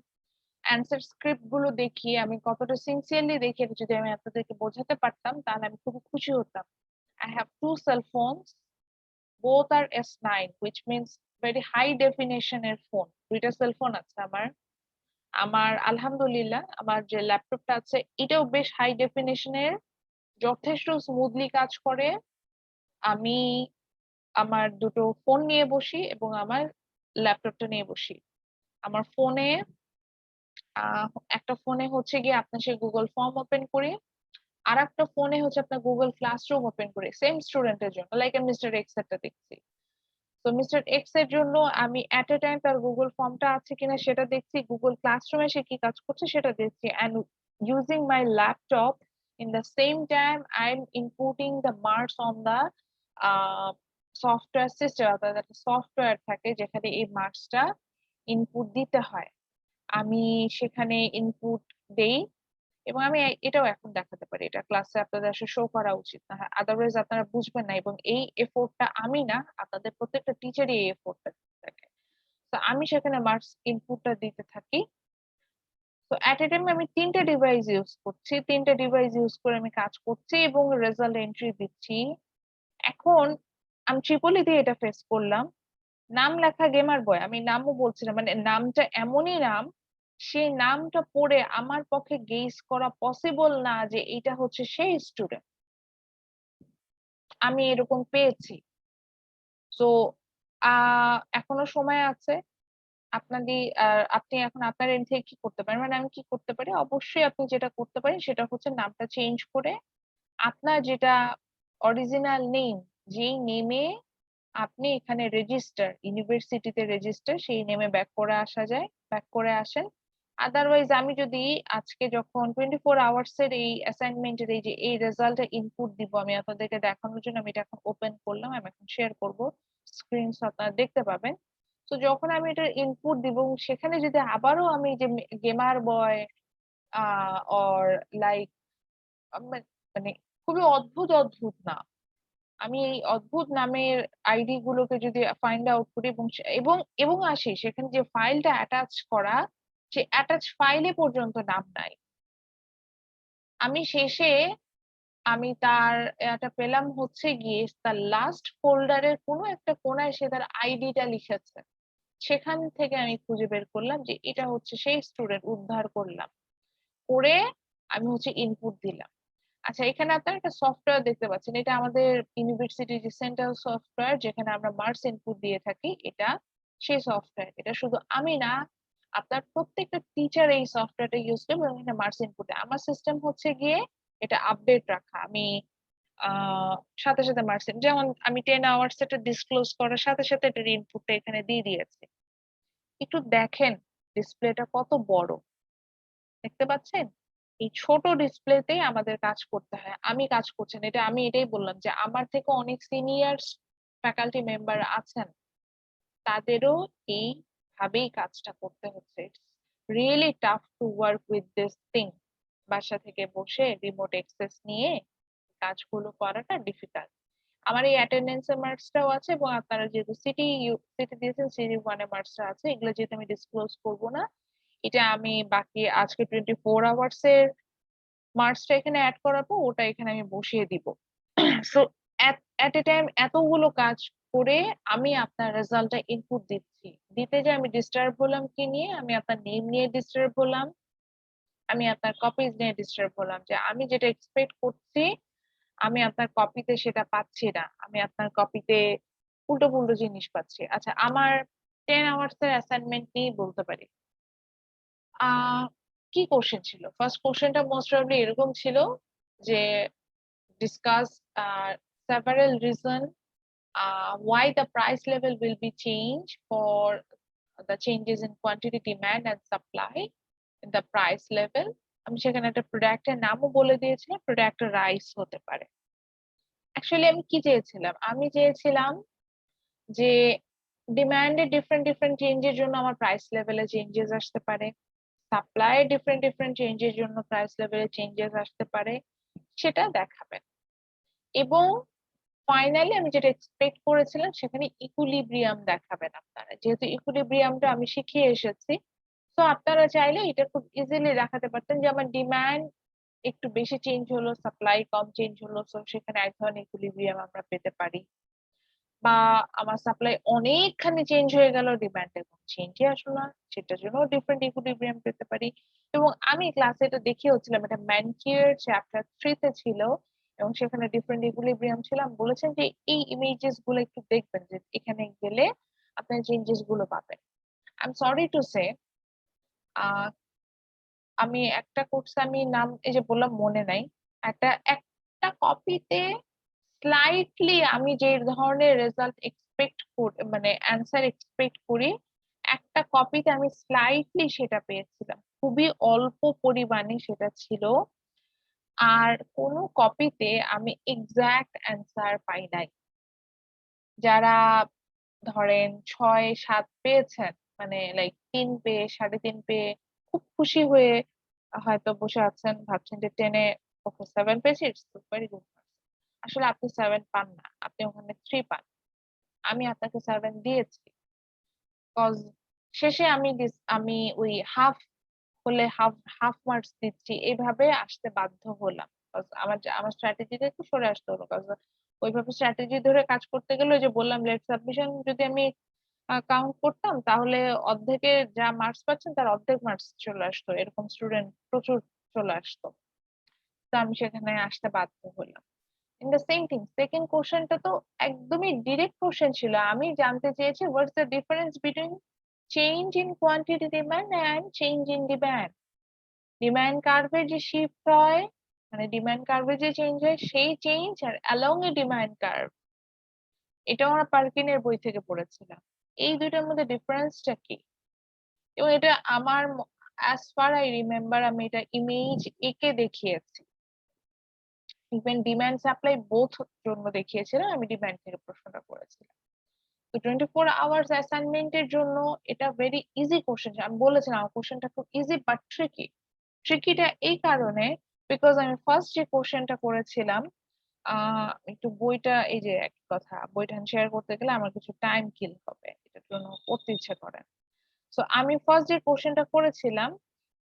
অ্যান্সার স্ক্রিপ্ট গুলো দেখি, আমি কতটা সিনসিয়ারলি দেখি, এটা যদি আমি আপনাদেরকে বোঝাতে পারতাম তাহলে আমি খুব খুশি হতাম। I have 2 cell phones, both are S9, which means very high definition এর ফোন। 2টা সেল ফোন আছে আমার। আমার আলহামদুলিল্লাহ আমার যে ল্যাপটপটা আছে এটাও বেশ হাই ডেফিনিশনের, যথেষ্ট স্মুথলি কাজ করে। আমি আমার দুটো ফোন নিয়ে বসি এবং আমার ল্যাপটপটা নিয়ে বসি। আমার ফোনে একটা ফোনে হচ্ছে গিয়ে আপনার সেই গুগল ফর্ম ওপেন করি, আর একটা ফোনে হচ্ছে আপনার গুগল ক্লাসরুম ওপেন করি, সেম স্টুডেন্টের জন্য, লাইক মিস্টার এক্স এরটা দেখছি। তো মিস্টার এক্স এর জন্য আমি এট এ টাইম তার গুগল ফর্মটা আছে কিনা সেটা দেখছি, গুগল ক্লাসরুমে সে কি কাজ করছে সেটা দেখছি, and using my laptop in the same time I'm inputting the marks on the software system. অর্থাৎ একটা সফটওয়্যার থাকে যেখানে এই মার্কসটা ইনপুট দিতে হয়। আমি সেখানে ইনপুট দেই, এবং আমি এটাও এখন দেখাতে পারি, এটা ক্লাসে আপনাদের আসলে শো করা উচিত না, আদারওয়াইজ আপনারা বুঝবেন না, এবং এই এফোর্টটা আমি না, আপনাদের প্রত্যেকটা টিচারই এই এফোর্টটা দিতে থাকে। তো আমি সেখানে মার্কস ইনপুটটা দিতে থাকি। তো এট এ টাইম আমি 3টে ডিভাইস ইউজ করছি, 3টে ডিভাইস ইউজ করে আমি কাজ করছি এবং রেজাল্ট এন্ট্রি দিচ্ছি। এখন আমি ট্রিপলি দিয়ে এটা ফেস করলাম। নাম লেখা গেমার বয়, আমি নামও বলছি না, মানে নামটা এমনই নাম, সেই নামটা পড়ে আমার পক্ষে গেস করা পসিবল না যে এটা হচ্ছে সেই স্টুডেন্ট। আমি এরকম পেয়েছি। তো এখনো সময় আছে। আপনি এখন আপনার এন্ড থেকে কি করতে পারেন, মানে আমি কি করতে পারি, অবশ্যই আপনি যেটা করতে পারেন সেটা হচ্ছে নামটা চেঞ্জ করে আপনার যেটা অরিজিনাল নেম, যেই নেমে আপনি এখানে রেজিস্টার, ইউনিভার্সিটিতে রেজিস্টার, সেই নেমে ব্যাক করে আসা যায়, ব্যাক করে আসেন। আদারওয়াইজ আমি যদি আজকে যখন 24 আওয়ার্স এর এই অ্যাসাইনমেন্টের এই যে এই রেজাল্টটা ইনপুট দিব, আমি আপনাদেরকে দেখানোর জন্য আমি এটা এখন ওপেন করলাম, আমি এখন শেয়ার করব, স্ক্রিনশট আপনারা দেখতে পাবেন। তো যখন আমি এটা ইনপুট দিব, সেখানে যদি আবারও আমি যে গেমার বয় অর লাইক, মানে খুবই অদ্ভুত অদ্ভুত নাম, আমি এই অদ্ভুত নামের আইডি গুলোকে যদি ফাইন্ড আউট করি এবং এবং আসি সেখানে যে ফাইলটা অ্যাটাচ করা, সে অ্যাটাচ ফাইলে পর্যন্ত নাম নাই। আমি শেষে তার এটা পেলাম হচ্ছে গিয়ে তার লাস্ট ফোল্ডারের কোনো একটা কোনায় সে তার আইডিটা লিখেছে। সেখান থেকে আমি খুঁজে বের করলাম যে এটা হচ্ছে সেই স্টুডেন্ট, উদ্ধার করলাম, করে আমি হচ্ছে ইনপুট দিলাম। আচ্ছা, এখানে আপনারা একটা সফটওয়্যার দেখতে পাচ্ছেন, এটা আমাদের ইউনিভার্সিটির যে সেন্ট্রাল সফটওয়্যার যেখানে আমরা মার্কস ইনপুট দিয়ে থাকি, এটা সেই সফটওয়্যার। এটা শুধু আমি না, আপনার প্রত্যেকটা টিচার এই সফটওয়্যারটা ইউজ করবে এবং এটা মার্কস ইনপুটে। আমার সিস্টেম হচ্ছে গিয়ে এটা আপডেট রাখা, আমি সাথে সাথে মার্কস, যেমন আমি 10 আওয়ার্স এটা ডিসক্লোজ করার সাথে সাথে এটার ইনপুটটা এখানে দিয়ে দিয়েছি। একটু দেখেন ডিসপ্লেটা কত বড়, দেখতে পাচ্ছেন? এই ছোট ডিসপ্লেতেই আমাদের কাজ করতে হয়। আমি কাজ করছি না। আমি এটাই বললাম যে আমার থেকে অনেক সিনিয়র ফ্যাকাল্টি মেম্বার আছেন। তাদেরও এইভাবেই কাজটা করতে হচ্ছে। It's really tough to work with this thing. বাসা থেকে বসে রিমোট অ্যাক্সেস নিয়ে কাজগুলো করাটা ডিফিকাল্ট। আমার এই অ্যাটেন্ডেন্সের মার্কসটাও আছে এবং আপনারা যেহেতু সিটি দিয়েছেন, সিটি 1 এর মার্কসটা আছে। এগুলো যেহেতু আমি ডিসক্লোজ করব না, এটা আমি বাকি আজকে 24 আওয়ার্স এর মার্কসটা এখানে অ্যাড করাবো, ওটা এখানে আমি বসিয়ে দিব। সো এট এ টাইম এতগুলো কাজ করে আমি আপনার রেজাল্টটা ইনপুট দিচ্ছি। দিতে যে আমি ডিস্টার্ব হলাম কি নিয়ে? আমি আপনার নেম নিয়ে ডিস্টার্ব হলাম, আমি আপনার কপিজ নিয়ে ডিস্টার্ব হলাম যে আমি যেটা এক্সপেক্ট করছি আমি আপনার কপিতে সেটা পাচ্ছি না। আমি আপনার কপিতে উল্টো পুল্টো জিনিস পাচ্ছি। আচ্ছা, আমার 10 আওয়ার্স এর অ্যাসাইনমেন্ট নিয়ে বলতে পারি। কি কোশ্চেন ছিল? ফার্স্ট কোশ্চেনটা মোস্ট প্রবাবলি এরকম ছিল যে discuss several reasons why the price level will be changed for the changes in quantity, demand and supply in the price level. আমি সেখানে একটা প্রোডাক্টের নামও বলে দিয়েছিলাম, প্রোডাক্ট রাইস হতে পারে। অ্যাকচুয়ালি আমি কি চেয়েছিলাম? আমি চেয়েছিলাম যে ডিমান্ডে ডিফারেন্ট চেঞ্জের জন্য আমার প্রাইস লেভেলে চেঞ্জেস আসতে পারে, সাপ্লাই ডিফারেন্ট চেঞ্জের জন্য প্রাইস লেভেলে চেঞ্জেস আসতে পারে, সেটা দেখাবেন। এবং ফাইনালি আমি যেটা এক্সপেক্ট করেছিলাম সেখানে ইকুইলিব্রিয়াম দেখাবেন আপনারা। যেহেতু ইকুইলিব্রিয়ামটা আমি শিখিয়ে এসেছি, তো আপনারা চাইলে এটা খুব ইজিলি দেখাতে পারতেন যে আমার ডিমান্ড একটু বেশি চেঞ্জ হলো, সাপ্লাই কম চেঞ্জ হলো, তো সেখানে এক ধরনের ইকুইলিব্রিয়াম আমরা পেতে পারি। বা আমার সাপ্লাই অনেকখানি চেঞ্জ হয়ে গেল, ডিমান্ডে কোনো চেঞ্জই আসলো না, সেটার জন্য ডিফারেন্ট ইকুইলিব্রিয়াম পেতে পারি। এবং আমি ক্লাসে এটা দেখিয়েছিলাম, এটা ম্যানকিয়ার চ্যাপ্টার 3 তে ছিল এবং সেখানে ডিফারেন্ট ইকুইলিব্রিয়াম ছিল। আমি বলেছেন যে এই ইমেজেস গুলো একটু দেখবেন, যে এখানে গেলে আপনার চেঞ্জেস গুলো পাবেন। I am sorry to say, আমি একটা কোর্স আমি নাম এই যে বললাম মনে নাই, একটা কপিতে স্লাইটলি আমি যে ধরনের রেজাল্ট এক্সপেক্ট করি, মানে অ্যান্সার এক্সপেক্ট করি, একটা কপিতে আমি স্লাইটলি সেটা পেয়েছিলাম, খুবই অল্প পরিমাণে সেটা ছিল। আর কোনো কপিতে আমি এক্সাক্ট অ্যান্সার পাই নাই। যারা ধরেন 6-7 পেয়েছেন, মানে লাইক 3 পেয়ে 3.5 পেয়ে খুব খুশি হয়ে হয়তো বসে আছেন, ভাবছেন যে 10-এ ওকে 7 পেয়েছি, ইটস ভেরি গুড। আসলে আপনি 7 পান না, আপনি ওখানে 3 পান। আমি আপনাকে 7 দিয়েছি, কজ শেষে আমি ওই হাফ হলে হাফ হাফ মার্কস দিচ্ছি, এইভাবে আসতে বাধ্য হলাম। আমার স্ট্র্যাটেজি থেকে সরে আসতে হলো, কজ ওইভাবে স্ট্র্যাটেজি ধরে কাজ করতে গেলে ওই যে বললাম লেট সাবমিশন যদি আমি কাউন্ট করতাম তাহলে অর্ধেকে যা মার্কস পাচ্ছেন তার অর্ধেক মার্কস চলে আসতো, এরকম স্টুডেন্ট প্রচুর চলে আসতো। তো আমি সেখানে আসতে বাধ্য হলাম। In the same thing, second কোশ্চেনটা তো একদমই ডিরেক্ট কোশ্চেন ছিল। আমি জানতে চেয়েছি what's the difference between change in quantity demand and change in demand. Demand কার্ভে যে শিফট হয়, মানে ডিমান্ড কার্ভে যে চেঞ্জ হয় সেই চেঞ্জ, আর অ্যালং এ ডিমান্ড কার্ভ, এটা আমরা পার্কিনের বই থেকে পড়েছিলাম। এই দুইটার মধ্যে ডিফারেন্সটা কি? এবং এটা আমার অ্যাজ ফার আই রিমেম্বার আমি এটা ইমেজ এঁকে দেখিয়েছি। ইভেন ডিমান্ড সাপ্লাই বোথ জন্য দেখিয়েছিলাম, আমি ডিমান্ড থেকে প্রশ্নটা করেছিলাম। তো 24 আওয়ার্স অ্যাসাইনমেন্টের জন্য এটা ভেরি ইজি কোশ্চেন। আমি বলেছিলাম কোশ্চেনটা খুব ইজি বাট ট্রিকি। ট্রিকিটা এই কারণে বিকজ আমি ফার্স্ট যে কোশ্চেনটা করেছিলাম, একটু বইটা এই যে এক কথা, বইটা শেয়ার করতে গেলে আমার কিছু টাইম কিল হবে, এটার জন্য করতে ইচ্ছে করে। তো আমি ফার্স্ট যে কোশ্চেনটা করেছিলাম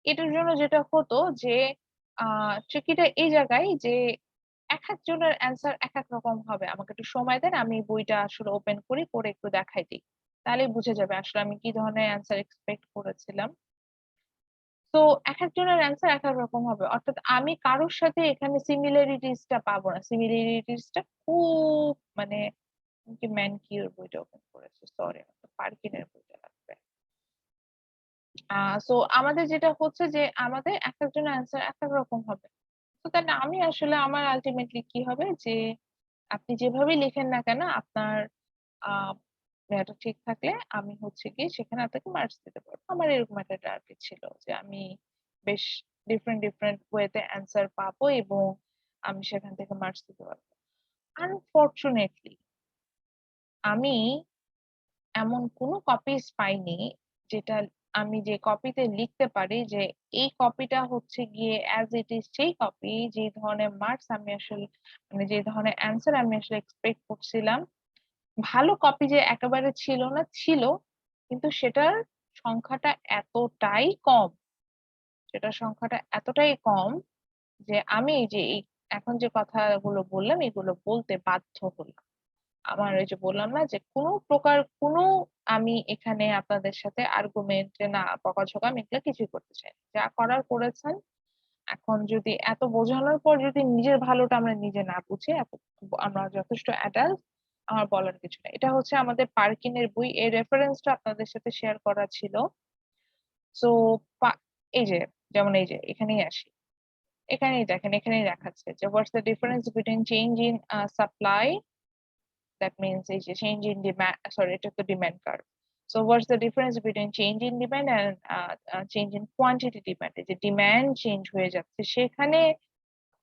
এটার জন্য যেটা হতো যে ট্রিকিটা এই জায়গায় যে এক একজনের অ্যান্সার এক এক রকম হবে। আমাকে একটু সময় দেন, আমি বইটা আসলে ওপেন করি, করে একটু দেখাই দিই, তাহলেই বুঝে যাবে আসলে আমি কি ধরনের অ্যান্সার এক্সপেক্ট করেছিলাম। তো এক একজনের অ্যান্সার এক এক রকম হবে, অর্থাৎ আমি কারোর সাথে এখানে সিমিলারিটিসটা পাবো না। সিমিলারিটিসটা খুব মানে, কি ম্যানকিউর বইটা ওপেন করেছে, সরি পার্কিনের বইটা লাগবে। সো আমাদের যেটা হচ্ছে যে আমাদের এক একজনের অ্যান্সার এক এক রকম হবে। তো তাহলে আমি আসলে আমার আলটিমেটলি কি হবে যে আপনি যেভাবে লিখেন না কেন আপনার এটা ঠিক থাকলে আমি হচ্ছে কি সেখানে আপনাকে মার্কস দিতে পারবো। আমার এরকম একটা টার্গেট ছিল যে আমি বেশ ডিফারেন্ট ওয়েতে অ্যান্সার পাবো এবং আমি সেখান থেকে মার্কস দিতে পারবো। আনফরচুনেটলি আমি এমন কোনো কপিস পাইনি যেটা আমি যে কপিতে লিখতে পারি যে এই কপিটা হচ্ছে গিয়ে অ্যাজ ইট ইজ সেই কপি, যে ধরনের মার্কস আমি আসলে মানে যে ধরনের অ্যান্সার আমি আসলে এক্সপেক্ট করছিলাম। ভালো কপি যে একেবারে ছিল না, ছিল, কিন্তু সেটার সংখ্যাটা এতটাই কম, সেটার সংখ্যাটা এতটাই কম যে আমি এই যে এখন যে কথাগুলো বললাম এগুলো বলতে বাধ্য হলাম। আমার ওই যে বললাম না যে কোনো প্রকার কোনো আমি এখানে আপনাদের সাথে আর্গুমেন্ট না বকাঝকা আমি এগুলো কিছুই করতে চাই না। যা করার করেছেন। এখন যদি এত বোঝানোর পর যদি নিজের ভালোটা আমরা নিজে না বুঝি, আমরা যথেষ্ট অ্যাডাল্ট, আমার বলার কিছু নেই। এটা হচ্ছে আমাদের পার্কিনের বই, এই রেফারেন্সটা আপনাদের সাথে শেয়ার করা ছিল। সো এই যে যেমন এই যে এখানেই আসি, এখানেই দেখেন, এখানেই দেখাচ্ছে যে হোয়াটস the difference between change in supply, that means এই যে change in demand, sorry এটা তো demand curve. So what's the difference between change in demand and change in quantity demand? এই যে demand change হয়ে যাচ্ছে, সেখানে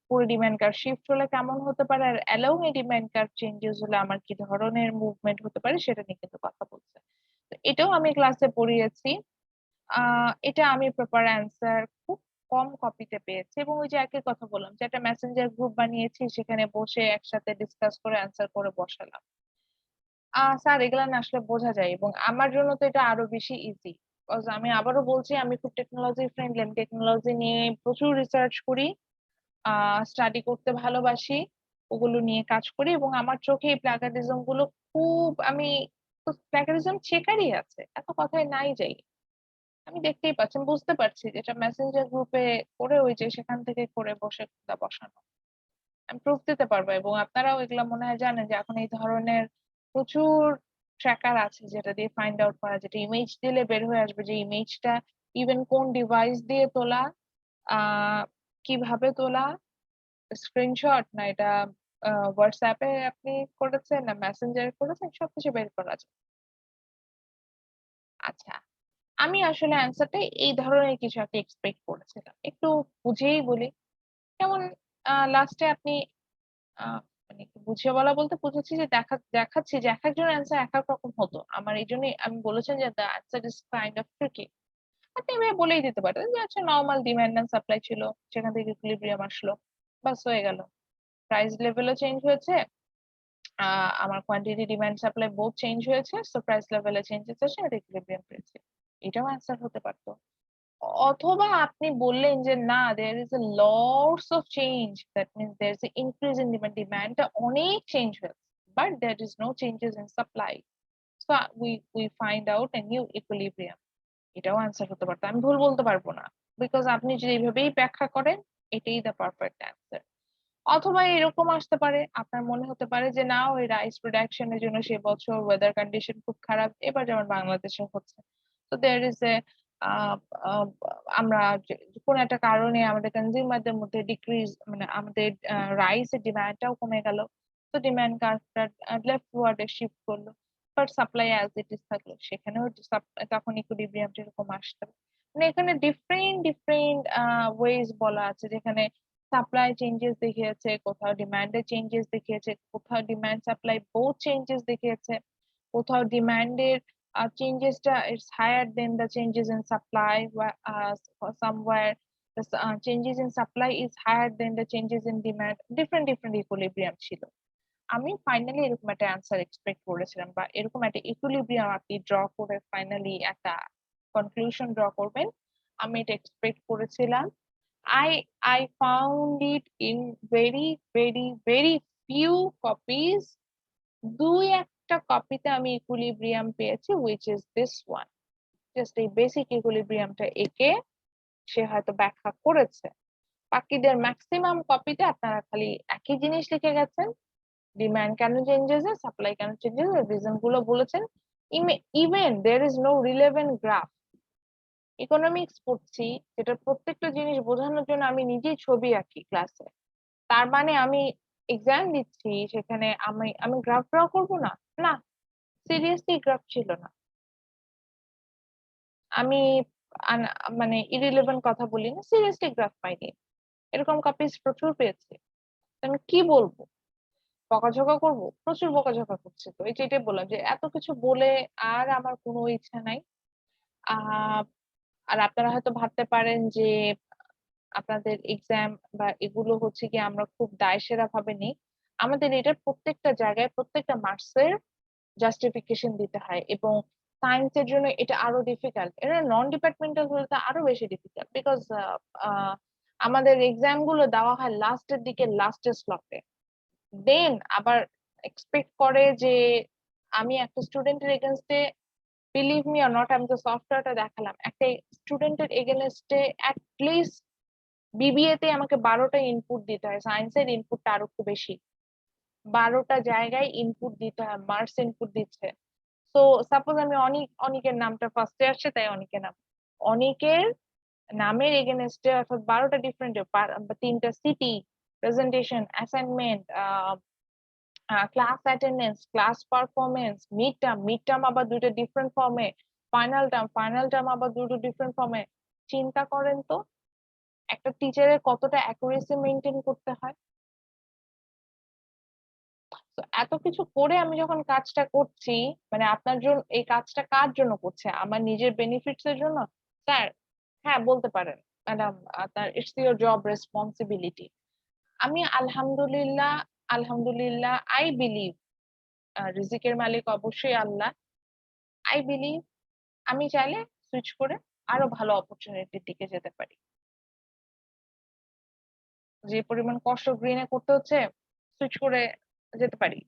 পুরো ডিমান্ড কার্ভ শিফট হলে কেমন হতে পারে, আর অ্যালোং এ ডিমান্ড কার্ভ চেঞ্জেস হলে আমার কি ধরনের মুভমেন্ট হতে পারে সেটা নিয়ে কিন্তু কথা বলছে। তো এটাও আমি ক্লাসে পড়িয়েছি। এটা আমি প্রপার অ্যান্সার খুব কম কপিতে পেয়েছি এবং ওই যে একই কথা বললাম যে একটা মেসেঞ্জার গ্রুপ বানিয়েছি, সেখানে বসে একসাথে ডিসকাস করে অ্যান্সার করে বসালাম। স্যার এগুলা না আসলে বোঝা যায় এবং আমার জন্য তো এটা আরো বেশি ইজি। বিকজ আমি আবারও বলছি আমি খুব টেকনোলজি ফ্রেন্ডলি, আমি টেকনোলজি নিয়ে প্রচুর রিসার্চ করি, স্টাডি করতে ভালোবাসি, ওগুলো নিয়ে কাজ করি এবং আমার চোখে এই প্লাগারিজম গুলো খুব, আমি তো প্লাগারিজম চেকারই আছে, এত কথায় নাই যাই। আমি দেখতেই পাচ্ছি, আমি বুঝতে পারছি যেটা মেসেঞ্জার গ্রুপে করে ওই যে সেখান থেকে করে বসে বসানো, আমি প্রুফ দিতে পারবো এবং আপনারাও এগুলা মনে হয় জানেন যে এখন এই ধরনের প্রচুর ট্র্যাকার আছে যেটা দিয়ে ফাইন্ড আউট করা, যেটা ইমেজ দিলে বের হয়ে আসবে যে ইমেজটা ইভেন কোন ডিভাইস দিয়ে তোলা, আহ কিভাবে তোলা, স্ক্রিনশট না এটা হোয়াটসঅ্যাপে আপনি করেছেন না মেসেঞ্জারে করেছেন, সবকিছু বের করা যায়। আচ্ছা, আমি আসলে অ্যান্সারটা এই ধরনের কিছু একটা এক্সপেক্ট করেছিলাম, একটু বুঝেই বলি। যেমন লাস্টে আপনি মানে একটু বুঝিয়ে বলা বলতে বুঝেছি যে দেখাচ্ছি যে এক একজন অ্যান্সার এক এক রকম হতো। আমার এই জন্যই আমি বলেছেন যে the answer is kind of tricky. আপনি এভাবে বলেই দিতে পারতেন যে আচ্ছা নর্মাল ডিমান্ড এন্ড সাপ্লাই ছিল, সেখান থেকে ইকুইলিব্রিয়াম আসলো, বাস হয়ে গেল। প্রাইস লেভেলও চেঞ্জ হয়েছে, আমার quantity demand supply both change হয়েছে, সো প্রাইস লেভেলে চেঞ্জেস আছে, এটা ইকুইলিব্রিয়াম পেয়েছে। এটাও অ্যান্সার হতে পারতো। অথবা আপনি বললেন যে না, there is a lots of change, that means there's an increase in demand অনেক চেঞ্জ হয়েছে, but there is no changes in supply, so we find out a new equilibrium. এটাও অ্যান্সার হতে পারতো, আমি ভুল বলতে পারবো না, বিকজ আপনি যদি এইভাবেই ব্যাখ্যা করেন এটাই দ্য পারফেক্ট অ্যান্সার। অথবা এরকম আসতে পারে, আপনার মনে হতে পারে যে না ওই রাইস প্রোডাকশনের জন্য সে বছর ওয়েদার কন্ডিশন খুব খারাপ, এবার যেমন বাংলাদেশে হচ্ছে, তো দেয়ার ইজ এ আমরা কোন একটা কারণে আমাদের কনজিউমারদের মধ্যে ডিক্রিজ, মানে আমাদের রাইসের ডিমান্ডটাও কমে গেল, তো ডিমান্ড কার্ভটা লেফট ওয়ার্ডে শিফট করলো, but supply as it is থাকলো, সেখানেও তখন ইকুইলিব্রিয়ামটা এরকম আসতে, মানে এখানে ডিফারেন্ট ওয়েজ বলা আছে, যেখানে সাপ্লাই চেঞ্জেস দেখিয়েছে, কোথাও ডিমান্ডের চেঞ্জেস দেখিয়েছে, কোথাও ডিমান্ড সাপ্লাই বোথ চেঞ্জেস দেখিয়েছে, কোথাও ডিমান্ডের changesটা is higher than the changes in supply, somewhere the changes in supply is higher than the changes in demand, different equilibrium ছিল। আমি ফাইনালি এরকম একটা অ্যান্সার এক্সপেক্ট করেছিলাম, বা এরকম একটা ইকুইলিব্রিয়াম আপনি ড্র করে ফাইনালি একটা কনক্লুশন ড্র করবেন, আমি এটা এক্সপেক্ট করেছিলাম। I I found it in very few copies. দুই একটা কপিতে আমি ইকুইলিব্রিয়াম পেয়েছি, which is this one. Just এই বেসিক ইকুইলিব্রিয়ামটা এঁকে সে হয়তো ব্যাখ্যা করেছে। বাকিদের ম্যাক্সিমাম কপিতে আপনারা খালি একই জিনিস লিখে গেছেন, ডিমান্ড কেন চেঞ্জেস, সাপ্লাই কেন চেঞ্জেস, রিজন গুলো বলেছেন। Even there is no relevant graph. Economics পড়ছি, যেটা প্রত্যেকটা জিনিস বোঝানোর জন্য আমি নিজেই ছবি আঁকি ক্লাসে, তার মানে আমি এক্সাম দিচ্ছি সেখানে আমি গ্রাফ ড্র করবো না? না, সিরিয়াসলি গ্রাফ ছিল না। আমি মানে ইরিলেভেন্ট কথা বলি না, সিরিয়াসলি গ্রাফ পাইনি। এরকম কপিজ প্রচুর পেয়েছি। আমি কি বলবো, বকাঝকা করবো? প্রচুর বকাঝকা করছে। তো এই যে এটাই বললাম যে এত কিছু বলে আর আমার কোনো ইচ্ছা নাই। আহ আর আপনারা হয়তো ভাবতে পারেন যে আপনাদের এক্সাম বা এগুলো হচ্ছে কি আমরা খুব দায়সেরা ভাবে নিই। আমাদের এটার প্রত্যেকটা জায়গায় প্রত্যেকটা মার্কসের জাস্টিফিকেশন দিতে হয়, এবং সায়েন্সের জন্য এটা আরো ডিফিকাল্ট। এটা নন ডিপার্টমেন্টাল হলে তো আরো বেশি ডিফিকাল্ট, বিকজ আমাদের এক্সাম গুলো দেওয়া হয় লাস্টের দিকে, লাস্টের স্লটে। দেন আবার এক্সপেক্ট করে যে আমি একটা স্টুডেন্টের এগেনস্টে, বিলিভ মি অর নট, আমি তো সফটওয়্যারটা দেখালাম, একটা স্টুডেন্টের এগেনস্টে লিস্ট বিবিএ তে আমাকে 12টা ইনপুট দিতে হয়, সায়েন্সের ইনপুটটা আরো একটু বেশি। 12টা জায়গায় ইনপুট দিতে হয়, মার্কস ইনপুট দিচ্ছে। তো সাপোজ আমি অনিকের নামটা ফার্স্টে আসছে, তাই অনিকের নাম, অনিকের নামের এগেনস্টে অর্থাৎ 12টা ডিফারেন্ট, 3টা city, presentation, assignment, class attendance, class performance, mid term আবার 2টা ডিফারেন্ট ফর্মে, ফাইনাল টার্ম আবার 2টো ডিফারেন্ট ফর্মে। চিন্তা করেন তো একটা টিচারের কতটা অ্যাকুরেসি মেনটেন করতে হয়। তো এত কিছু করে আমি যখন কাজটা করছি, মানে আপনার জন্য এই কাজটা কার জন্য করছে? আমার নিজের বেনিফিটস এর জন্য? স্যার, হ্যাঁ বলতে পারেন ম্যাডাম, আপনার ইটস ইওর জব রেসপন্সিবিলিটি। আমি আলহামদুলিল্লাহ, আলহামদুলিল্লাহ আই বিলিভ রিজিকের মালিক অবশ্যই আল্লাহ। আই বিলিভ আমি চাইলে সুইচ করে আরো ভালো অপরচুনিটির দিকে যেতে পারি। যে পরিমাণ কষ্ট গ্রিনে করতে হচ্ছে, সুইচ করে যেতে পারি।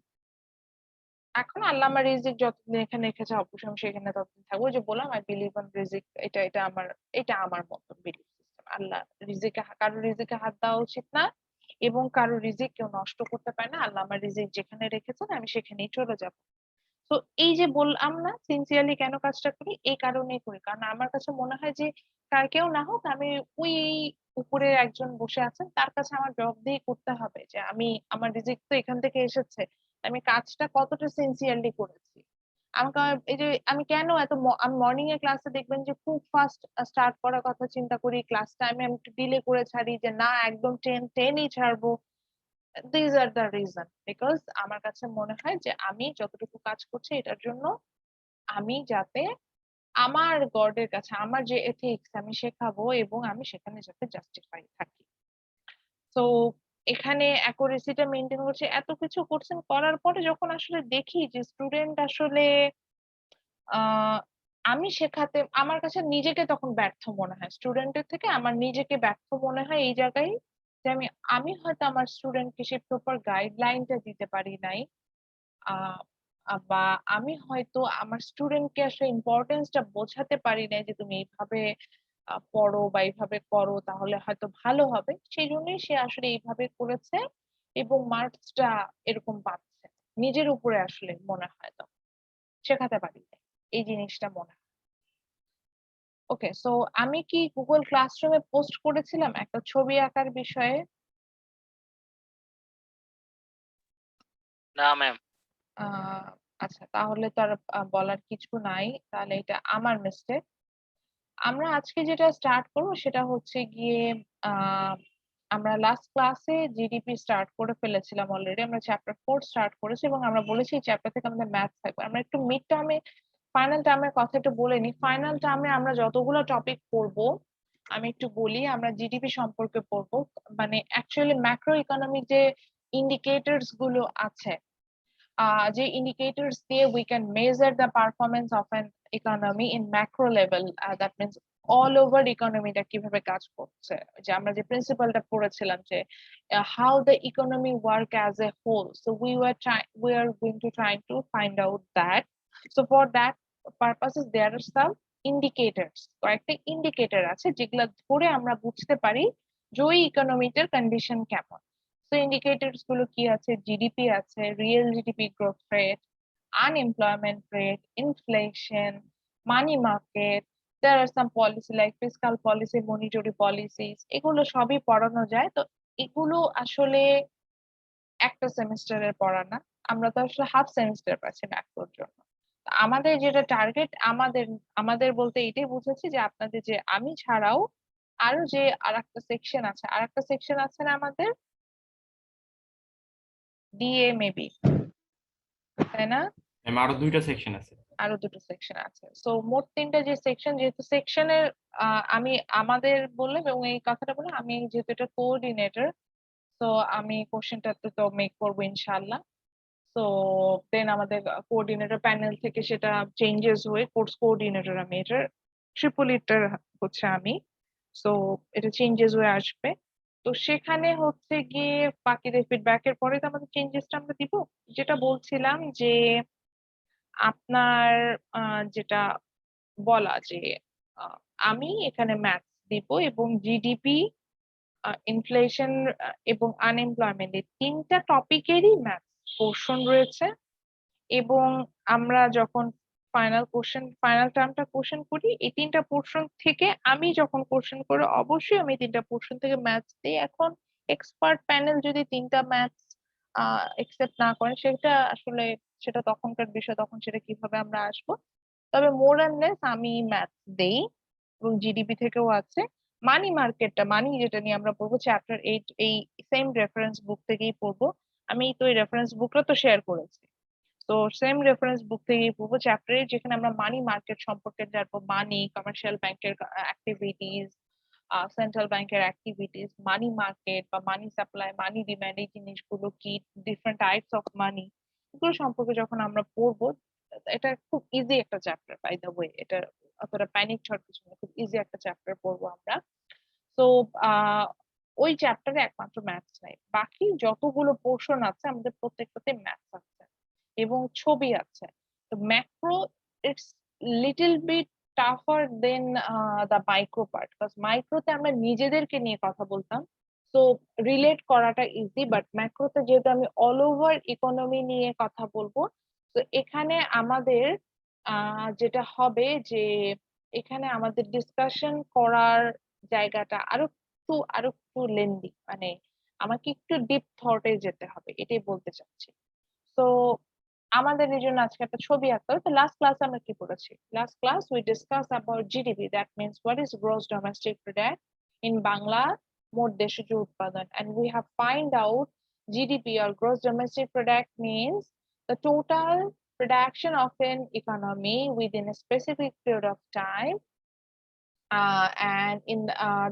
এখন আল্লাহ আমার রিজিক যতদিন এখানে রেখেছে অবশ্যই আমি সেখানে ততদিন থাকবো। ওই যে বললাম আই বিলিভ অন রিজিক, এটা আমার মত বিলিভ সিস্টেম। আল্লাহ রিজিকে, কারো রিজিকে হাত দেওয়া উচিত না, এবং কারো রিজিক কেউ নষ্ট করতে পারে না। আল্লাহ আমার রিজিক যেখানে রেখেছেন আমি সেখানেই চলে যাব। তো এই যে বললাম না সিনসিয়ারলি কেন কাজটা করি, এই কারণেই করি, কারণ আমার কাছে মনে হয় যে কার কেউ না হোক, আমি ওই উপরে একজন বসে আছেন তার কাছে আমার জবাবদিহি করতে হবে যে আমি, আমার রিজিক তো এখান থেকে এসেছে, আমি কাজটা কতটা সিনসিয়ারলি করেছি। আমাকে এই যে আমি কেন এত আমি মর্নিং এর ক্লাসে দেখবেন যে খুব ফাস্ট স্টার্ট করার কথা চিন্তা করি, ক্লাস টাইমে আমি একটু ডিলে করে ছাড়ি, যে না একদম 10ই ছাড়বো। This are the reason, because আমার কাছে মনে হয় যে আমি যতটুকু কাজ করছি এটার জন্য আমি যাতে আমার গডের কাছে আমার যে এথিক্স আমি শেখাবো, এবং আমি সেখানে যাতে জাস্টিফাই থাকি। তো এখানে অ্যাকুরেসিটা মেনটেন করছে, এত কিছু করছেন, করার পরে যখন আসলে দেখি যে স্টুডেন্ট আসলে আহ আমি শেখাতে, আমার কাছে নিজেকে তখন ব্যর্থ মনে হয়, স্টুডেন্টের থেকে আমার নিজেকে ব্যর্থ মনে হয় এই জায়গায়, যে আমি আমি হয়তো আমার স্টুডেন্টকে সেই প্রপার গাইডলাইনটা দিতে পারি নাই। আহ বা আমি হয়তো আমার স্টুডেন্টকে আসলে ইম্পর্টেন্সটা বোঝাতে পারি নাই যে তুমি এইভাবে পড়ো বা এইভাবে করো তাহলে হয়তো ভালো হবে, সেই জন্যই সে আসলে এইভাবে করেছে এবং মার্কসটা এরকম পাচ্ছে। নিজের উপরে আসলে মনে হয় তো শেখাতে পারি নাই, এই জিনিসটা মনে হয়। ওকে, সো আমি কি গুগল ক্লাসরুমে পোস্ট করেছিলাম একটা ছবি আঁকার বিষয়ে? না ম্যাম। আহ আচ্ছা, তাহলে তো আর বলার কিছু নাই, তাহলে এটা আমার মিস্টেক। আমরা আজকে যেটা স্টার্ট করবো সেটা হচ্ছে গিয়ে আহ আমরা লাস্ট ক্লাসে জিডিপি স্টার্ট করে ফেলেছিলাম অলরেডি, আমরা চ্যাপ্টার 4 স্টার্ট করেছি, এবং আমরা বলেছি এই চ্যাপ্টার থেকে আমাদের ম্যাথ থাকবে। আমরা একটু মিড টার্মে, ফাইনাল টার্মের কথা একটু বলে নিই। ফাইনাল টার্মে আমরা যতগুলো টপিক পড়বো আমি একটু বলি। আমরা জিডিপি সম্পর্কে পড়বো, মানে অ্যাকচুয়ালি ম্যাক্রো ইকোনমিক যে ইন্ডিকেটরস গুলো আছে, যে indicators দিয়ে we can measure the performance of an economy in macro level, that means all over economyটা কিভাবে কাজ করছে, যে আমরা যে প্রিন্সিপালটা পড়েছিলাম যে how the economy work as a whole, so we are going to try to find out that. So for that purposes there are some indicators, কয়েকটা indicator আছে যেগুলা ধরে আমরা বুঝতে পারি যে ওই ইকোনমিটার কন্ডিশন কেমন। তো ইন্ডিকেটরস গুলো কি আছে? জিডিপি আছে, real GDP growth rate, unemployment rate, inflation, money market, there are some policy like fiscal policy, monetary policies, এগুলো সবই পড়ানো যায়। তো এগুলো আসলে একটা সেমিস্টারের পড়া না, আমরা তো আসলে হাফ সেমিস্টার পাচ্ছি ম্যাথ্সের জন্য। আমাদের যেটা টার্গেট আমাদের বলতে এটাই বুঝেছি যে আপনাদের যে আমি ছাড়াও আরো যে আরেকটা সেকশন আছে না আমাদের ডিএ মেবি, তাই না? ম্যাম আরো 2টা সেকশন আছে। আরো দুটো সেকশন আছে। সো মোট 3টা যে সেকশন, যেহেতু সেকশনের আমি আমাদের বললাম এবং এই কথাটা বললাম, আমি যেহেতু এটা কোঅর্ডিনেটর, তো আমি কোশ্চেনটা তো মেক করবো ইনশাআল্লাহ। তো দেন আমাদের কোঅর্ডিনেটর প্যানেল থেকে সেটা চেঞ্জেস হয়ে কোর্স কোঅর্ডিনেটর, আমি এটার ট্রিপল লিডার হচ্ছে আমি। সো এটা চেঞ্জেস হয়ে আসবে। তো সেখানে হচ্ছে গিয়ে বাকিদের ফিডব্যাকের পরে তো আমাদের চেঞ্জেসটা আমরা দিব। যেটা বলছিলাম যে আপনার যেটা বলা যে আহ, আমি এখানে ম্যাথস দিব এবং জিডিপি, ইনফ্লেশন এবং আনএমপ্লয়মেন্ট, এই 3টা টপিকেরই ম্যাথস পোর্শন রয়েছে। এবং আমরা যখন ফাইনাল টার্মটা কোশ্চেন করি, এই 3টা পোর্শন থেকে আমি যখন কোশ্চেন করি অবশ্যই আমি 3টা পোর্শন থেকে ম্যাথস দিই। এখন এক্সপার্ট প্যানেল যদি 3টা ম্যাথস একসেপ্ট না করে, সেটা তখনকার বিষয়, তখন সেটা কিভাবে আমরা আসবো। তবে মোর অ্যান্ড লেস আমি ম্যাথস দেই এবং জিডিপি থেকেও আছে। মানি যেটা নিয়ে আমরা পড়বো চ্যাপ্টার 8, এই সেম রেফারেন্স বুক থেকেই পড়বো। আমি তো এই রেফারেন্স বুকটা তো শেয়ার করেছি। তো সেম রেফারেন্স বুক থেকেই পড়বো চ্যাপ্টারে, যেখানে আমরা মানি মার্কেট সম্পর্কে জানবো, মানি, কমার্শিয়াল ব্যাংকের অ্যাক্টিভিটিস, সেন্ট্রাল ব্যাংকের অ্যাক্টিভিটিস, মানি মার্কেট বা মানি সাপ্লাই, মানি ডিমান্ড, এই জিনিসগুলো কি, ডিফারেন্ট টাইপস অফ মানি, এগুলো সম্পর্কে যখন আমরা পড়বো, এটা খুব ইজি একটা চ্যাপ্টার বাই দ্য ওয়ে। এটা অতটা প্যানিক হওয়ার কিছু না, খুব ইজি একটা চ্যাপ্টার পড়বো আমরা। তো ওই চ্যাপ্টারে একমাত্র ম্যাথস নাই, বাকি যতগুলো পোর্শন আছে আমাদের প্রত্যেকটাতে ম্যাথস আছে এবং ছবি আছে। তো macro, it's little bit tougher than the micro part, because মাইক্রোতে আমরা নিজেদেরকে নিয়ে কথা বলতাম, তো রিলেট করাটা ইজি। বাট ম্যাক্রোতে যেহেতু আমি অল ওভার ইকোনমি নিয়ে কথা বলবো, তো এখানে আমাদের যেটা হবে যে এখানে আমাদের ডিসকাশন করার জায়গাটা আরো একটু লেন্দি, মানে আমাকে একটু ডিপ থটে যেতে হবে, এটাই বলতে চাচ্ছি। তো আমাদের এই জন্য আজকে একটা ছবি আঁকতে হবে। তো লাস্ট ক্লাসে আমরা কি করেছি? Last class we discuss about GDP, that means what is gross domestic product in Bangla, মোট দেশজ উৎপাদন, and we have find out GDP or gross domestic product means the total production of an economy within a specific period of time, and in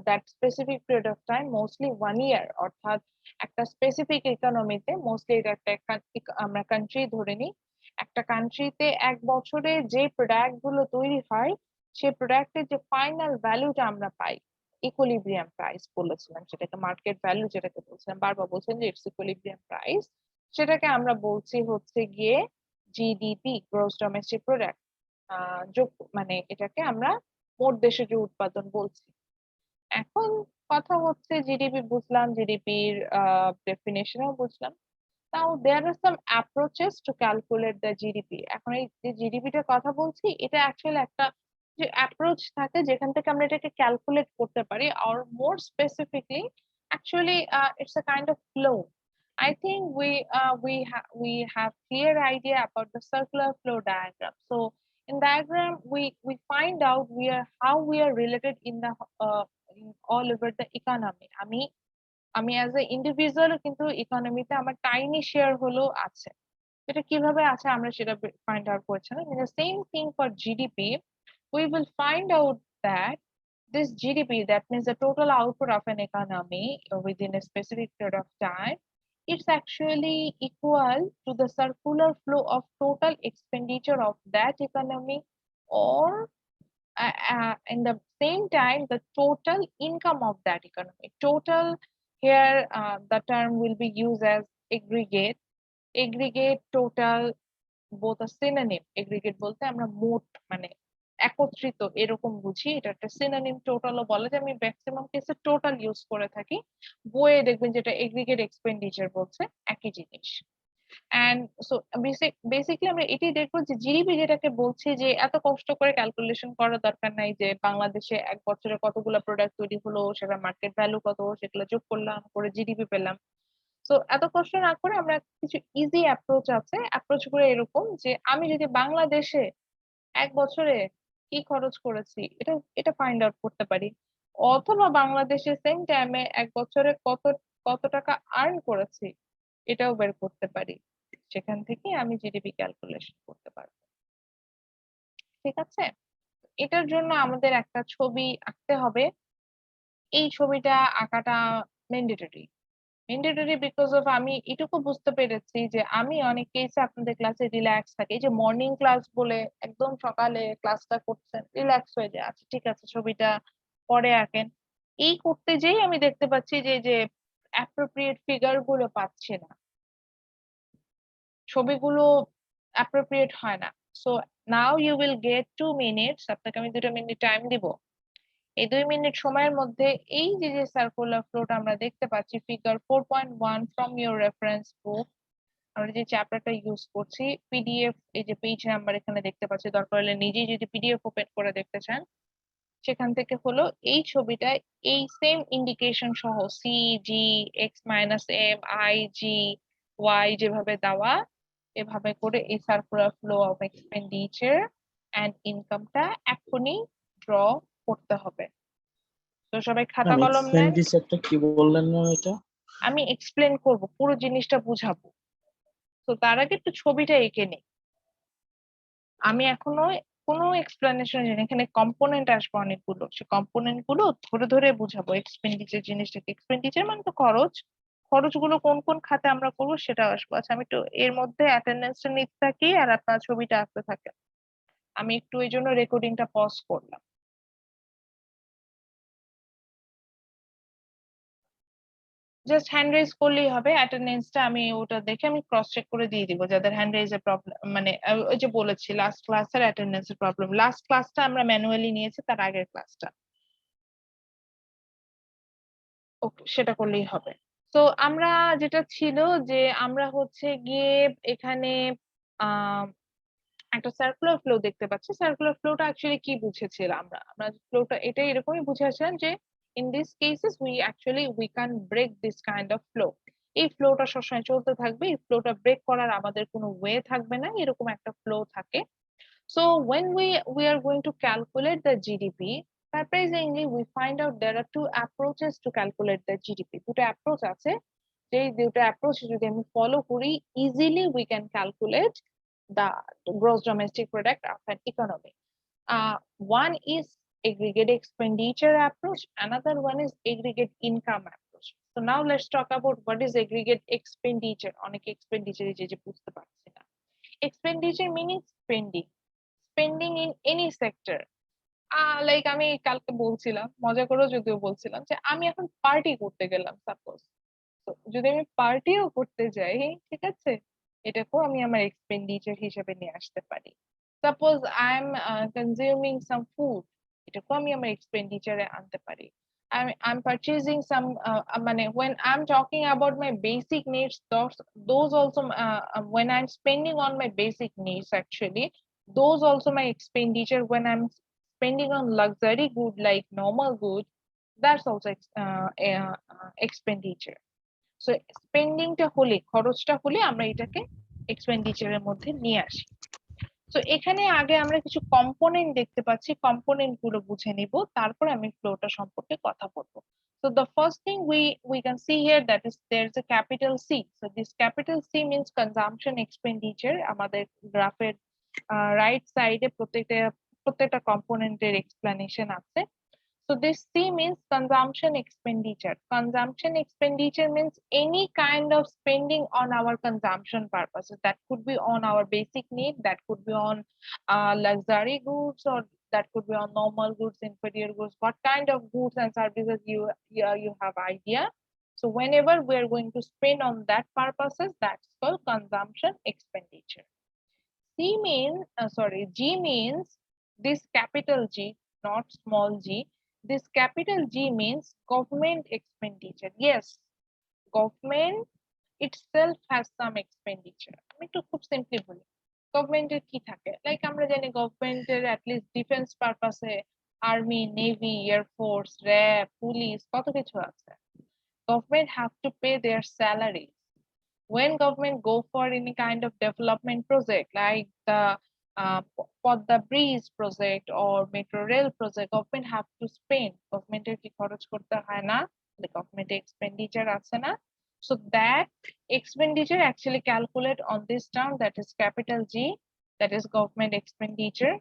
that specific period of time, mostly 1 year, অর্থাৎ একটা specific ইকোনমিতে, mostly এটা আমরা country ধরে নিই, একটা কান্ট্রিতে 1 বছরে যে প্রোডাক্ট গুলো তৈরি হয়, সেই প্রোডাক্টের যে ফাইনাল ভ্যালুটা আমরা পাই, ইকুইলিব্রিয়াম প্রাইস বলেছিলাম সেটাকে, মার্কেট ভ্যালু যেটাকে বলছিলাম, বারবার বলছেন যে ইটস ইকুইলিব্রিয়াম প্রাইস, সেটাকে আমরা বলছি হচ্ছে গিয়ে জিডিপি, গ্রোস ডোমেস্টিক প্রোডাক্ট। যোগ মানে এটাকে আমরা মোট দেশজ উৎপাদন বলছি। এখন কথা হচ্ছে জিডিপি বুঝলাম, জিডিপির ডেফিনেশনও বুঝলাম। Now there are some approaches to calculate the GDP. এখন এই যে জিডিপিটার কথা বলছি, এটা অ্যাকচুয়ালি একটা যে অ্যাপ্রোচ থাকে যেখান থেকে আমরা এটাকে ক্যালকুলেট করতে পারি, আর more specifically actually it's a kind of flow. I think we have clear idea about the circular flow diagram. So in diagram we find out how we are related in the in all over the economy. আমি as a individual কিন্তু ইকোনমিতে আমার tiny share হলো আছে। এটা কিভাবে আছে আমরা সেটা ফাইন্ড আউট করছি না। In the same thing for GDP, we will find out that this GDP, that means the total output of an economy within a specific period of time, it's actually equal to the circular flow of total expenditure of that economy, or in the same time the total income of that economy. Total here, the term will be used as aggregate total, both a synonym। aggregate বলতে আমরা মোট মানে একত্রিত এরকম বুঝি, এটা একটা synonym. টোটালও বলা যায়, আমি ম্যাক্সিমাম কেসে টোটাল ইউজ করে থাকি। বইয়ে দেখবেন যেটা এগ্রিগেট এক্সপেন্ডিচার বলছে, একই জিনিস। এন্ড সো বেসিক্যালি আমরা এটাই দেখবো যে জিডিপি যেটাকে বলছি, যে এত কষ্ট করে ক্যালকুলেশন করার দরকার নাই যে বাংলাদেশে 1 বছরে কতগুলো প্রোডাক্ট তৈরি হলো, সেটা মার্কেট ভ্যালু কত, সেগুলো যোগ করলাম করে জিডিপি পেলাম। সো এত কষ্ট না করে আমরা কিছু ইজি অ্যাপ্রোচ আছে, অ্যাপ্রোচ করে এরকম যে আমি যদি বাংলাদেশে 1 বছরে কি খরচ করেছি এটা এটা ফাইন্ড আউট করতে পারি, অথবা বাংলাদেশে সেম টাইমে 1 বছরে কত কত টাকা আর্ন করেছি এটাও বের করতে পারি। সেখান থেকে আমি জিডিপি ক্যালকুলেশন করতে পারবো। ঠিক আছে, এটার জন্য আমাদের একটা ছবি আঁকতে হবে। এই ছবিটা আঁকাটা ম্যান্ডেটরি বিকজ অফ আমি এটুকু বুঝতে পেরেছি যে আমি অনেক কেসে আপনাদের ক্লাসে রিল্যাক্স থাকি, এই যে মর্নিং ক্লাস বলে একদম সকালে ক্লাসটা করছেন রিল্যাক্স হয়ে যায়, আচ্ছা ঠিক আছে ছবিটা পরে আঁকেন। এই করতে যেই আমি দেখতে পাচ্ছি যে যে অ্যাপ্রোপ্রিয়েট ফিগার গুলো পাচ্ছি না, ছবিগুলো অ্যাপ্রোপ্রিয়েট হয় না। So now you will get 2 minutes, আপনাকে আমি 2 মিনিট টাইম দিব। এই 2 মিনিট সময়ের মধ্যে এই যে যে সার্কুলার ফ্লোটা আমরা দেখতে পাচ্ছি ফিগার 4.1 ফ্রম ইউর রেফারেন্স বুক, আমরা যে চ্যাপ্টারটা ইউজ করছি পিডিএফ, এই যে পেজ নাম্বার এখানে দেখতে পাচ্ছি, দরকার হলে নিজেই যদি পিডিএফ ওপেন করে দেখতে চান সেখান থেকে হলো এই ছবিটায় এই সেম ইন্ডিকেশন সহ C G X minus M I G Y যেভাবে দেওয়া, এভাবে করে এই circular flow of expenditure and ইনকামটা এখনই ড্র করতে হবে। তো সবাই খাতা কলম নেন, এক্সপেন্ডিচারটা কি বললেন না এটা? আমি এক্সপ্লেন করব, পুরো জিনিসটা বুঝাবো। তো তার আগে একটু ছবিটা এঁকে নিই। আমি এখনো কোনো এক্সপ্লেনেশন জানি, এখানে কম্পোনেন্ট আসবে অনেকগুলো, সে কম্পোনেন্ট গুলো ধরে ধরে বুঝাবো। এক্সপেন্ডিচার জিনিসটাকে, এক্সপেন্ডিচার মানে তো খরচ, খরচগুলো কোন কোন খাতে আমরা করবো সেটা আসবো। আচ্ছা আমি একটু এর মধ্যে অ্যাটেন্ডেন্সটা নিতে থাকি আর আপনার ছবিটা আঁকতে থাকেন, আমি একটু এই জন্য রেকর্ডিংটা পজ করলাম। জাস্ট হ্যান্ড রেজ করলেই হবে, অ্যাটেন্ডেন্সটা আমি ওটা দেখে আমি ক্রস চেক করে দিয়ে দিব যাদের হ্যান্ড রেজের প্রবলেম, মানে ওই যে বলেছি লাস্ট ক্লাসের অ্যাটেন্ডেন্সের প্রবলেম, লাস্ট ক্লাসটা আমরা ম্যানুয়ালি নিয়েছি, তার আগের ক্লাসটা ওকে সেটা করলেই হবে। তো আমরা যেটা ছিল যে আমরা হচ্ছে গিয়ে এখানে আহ একটা সার্কুলার ফ্লো দেখতে পাচ্ছি। সার্কুলার ফ্লোটা অ্যাকচুয়ালি কি বুঝেছিলাম আমরা, আমরা ফ্লোটা এটা এরকমই বুঝেছিলাম যে in this cases we can break this kind of flow. এই ফ্লোটা সবসময় চলতে থাকবে, এই ফ্লোটা ব্রেক করার আমাদের কোনো ওয়ে থাকবে না, এরকম একটা ফ্লো থাকে। So when we are going to calculate the GDP, surprisingly we find out there are two approaches to calculate the GDP. দুটো অ্যাপ্রোচ আছে, যেই দুটো অ্যাপ্রোচ যদি আমি ফলো করি easily we can calculate the gross domestic product of an economy. One is aggregate expenditure approach, another one is aggregate income approach. So now let's talk about what is aggregate expenditure. অনেকে expenditure যে বুঝতে পারছি না। Expenditure meaning spending in any sector. Like আমি কালকে বলছিলাম, মজা করেও যদিও বলছিলাম যে আমি এখন পার্টি করতে গেলাম সাপোজ, তো যদি আমি পার্টিও করতে যাই ঠিক আছে, এটাকেও আমি আমার এক্সপেন্ডিচার হিসেবে নিয়ে আসতে পারি। Suppose I am consuming some food, এটাকেও আমি আমার এক্সপেন্ডিচারে আনতে পারি। I'm purchasing some when I'm talking about my basic needs, those also when I'm spending on my basic needs actually, those also my expenditure. When I'm spending on luxury good like normal good, that's also expenditure. So স্পেন্ডিংটা হলে, খরচটা হলে আমরা এটাকে এক্সপেন্ডিচারের মধ্যে নিয়ে আসি। তো এখানে আগে আমরা কিছু কম্পোনেন্ট দেখতে পাচ্ছি, কম্পোনেন্ট গুলো বুঝে নিব, তারপর আমি ফ্লোটা সম্পর্কে কথা বলবো। So the first thing we can see here, that is there's a capital C. So this capital C means consumption expenditure. আমাদের গ্রাফের রাইট সাইডে প্রত্যেকটা কম্পোনেন্টের এক্সপ্লেনেশন আছে। So this C means consumption expenditure. Consumption expenditure means any kind of spending on our consumption purposes. That could be on our basic need, that could be on luxury goods, or that could be on normal goods, inferior goods. What kind of goods and services you have idea. So whenever we are going to spend on that purposes, that's called consumption expenditure. G means this capital G, not small g. This capital G means government expenditure. Yes, government itself has some expenditure. আমি একটু খুব simply বলি, গভর্নমেন্টের কি থাকে, like আমরা জানি গভর্নমেন্টের অ্যাটলিস্ট ডিফেন্স পারপাসে army, navy, air force, RAB, police, কত কিছু আছে। Government have to pay their salaries. When government go for any kind of development project like the Podda Bridge project or metro rail project, government have to spend, governmenটের কি খরচ করতে হয় না, the government expenditure আছে না, so that expenditure actually calculate on this term, that is capital G, that is government expenditure.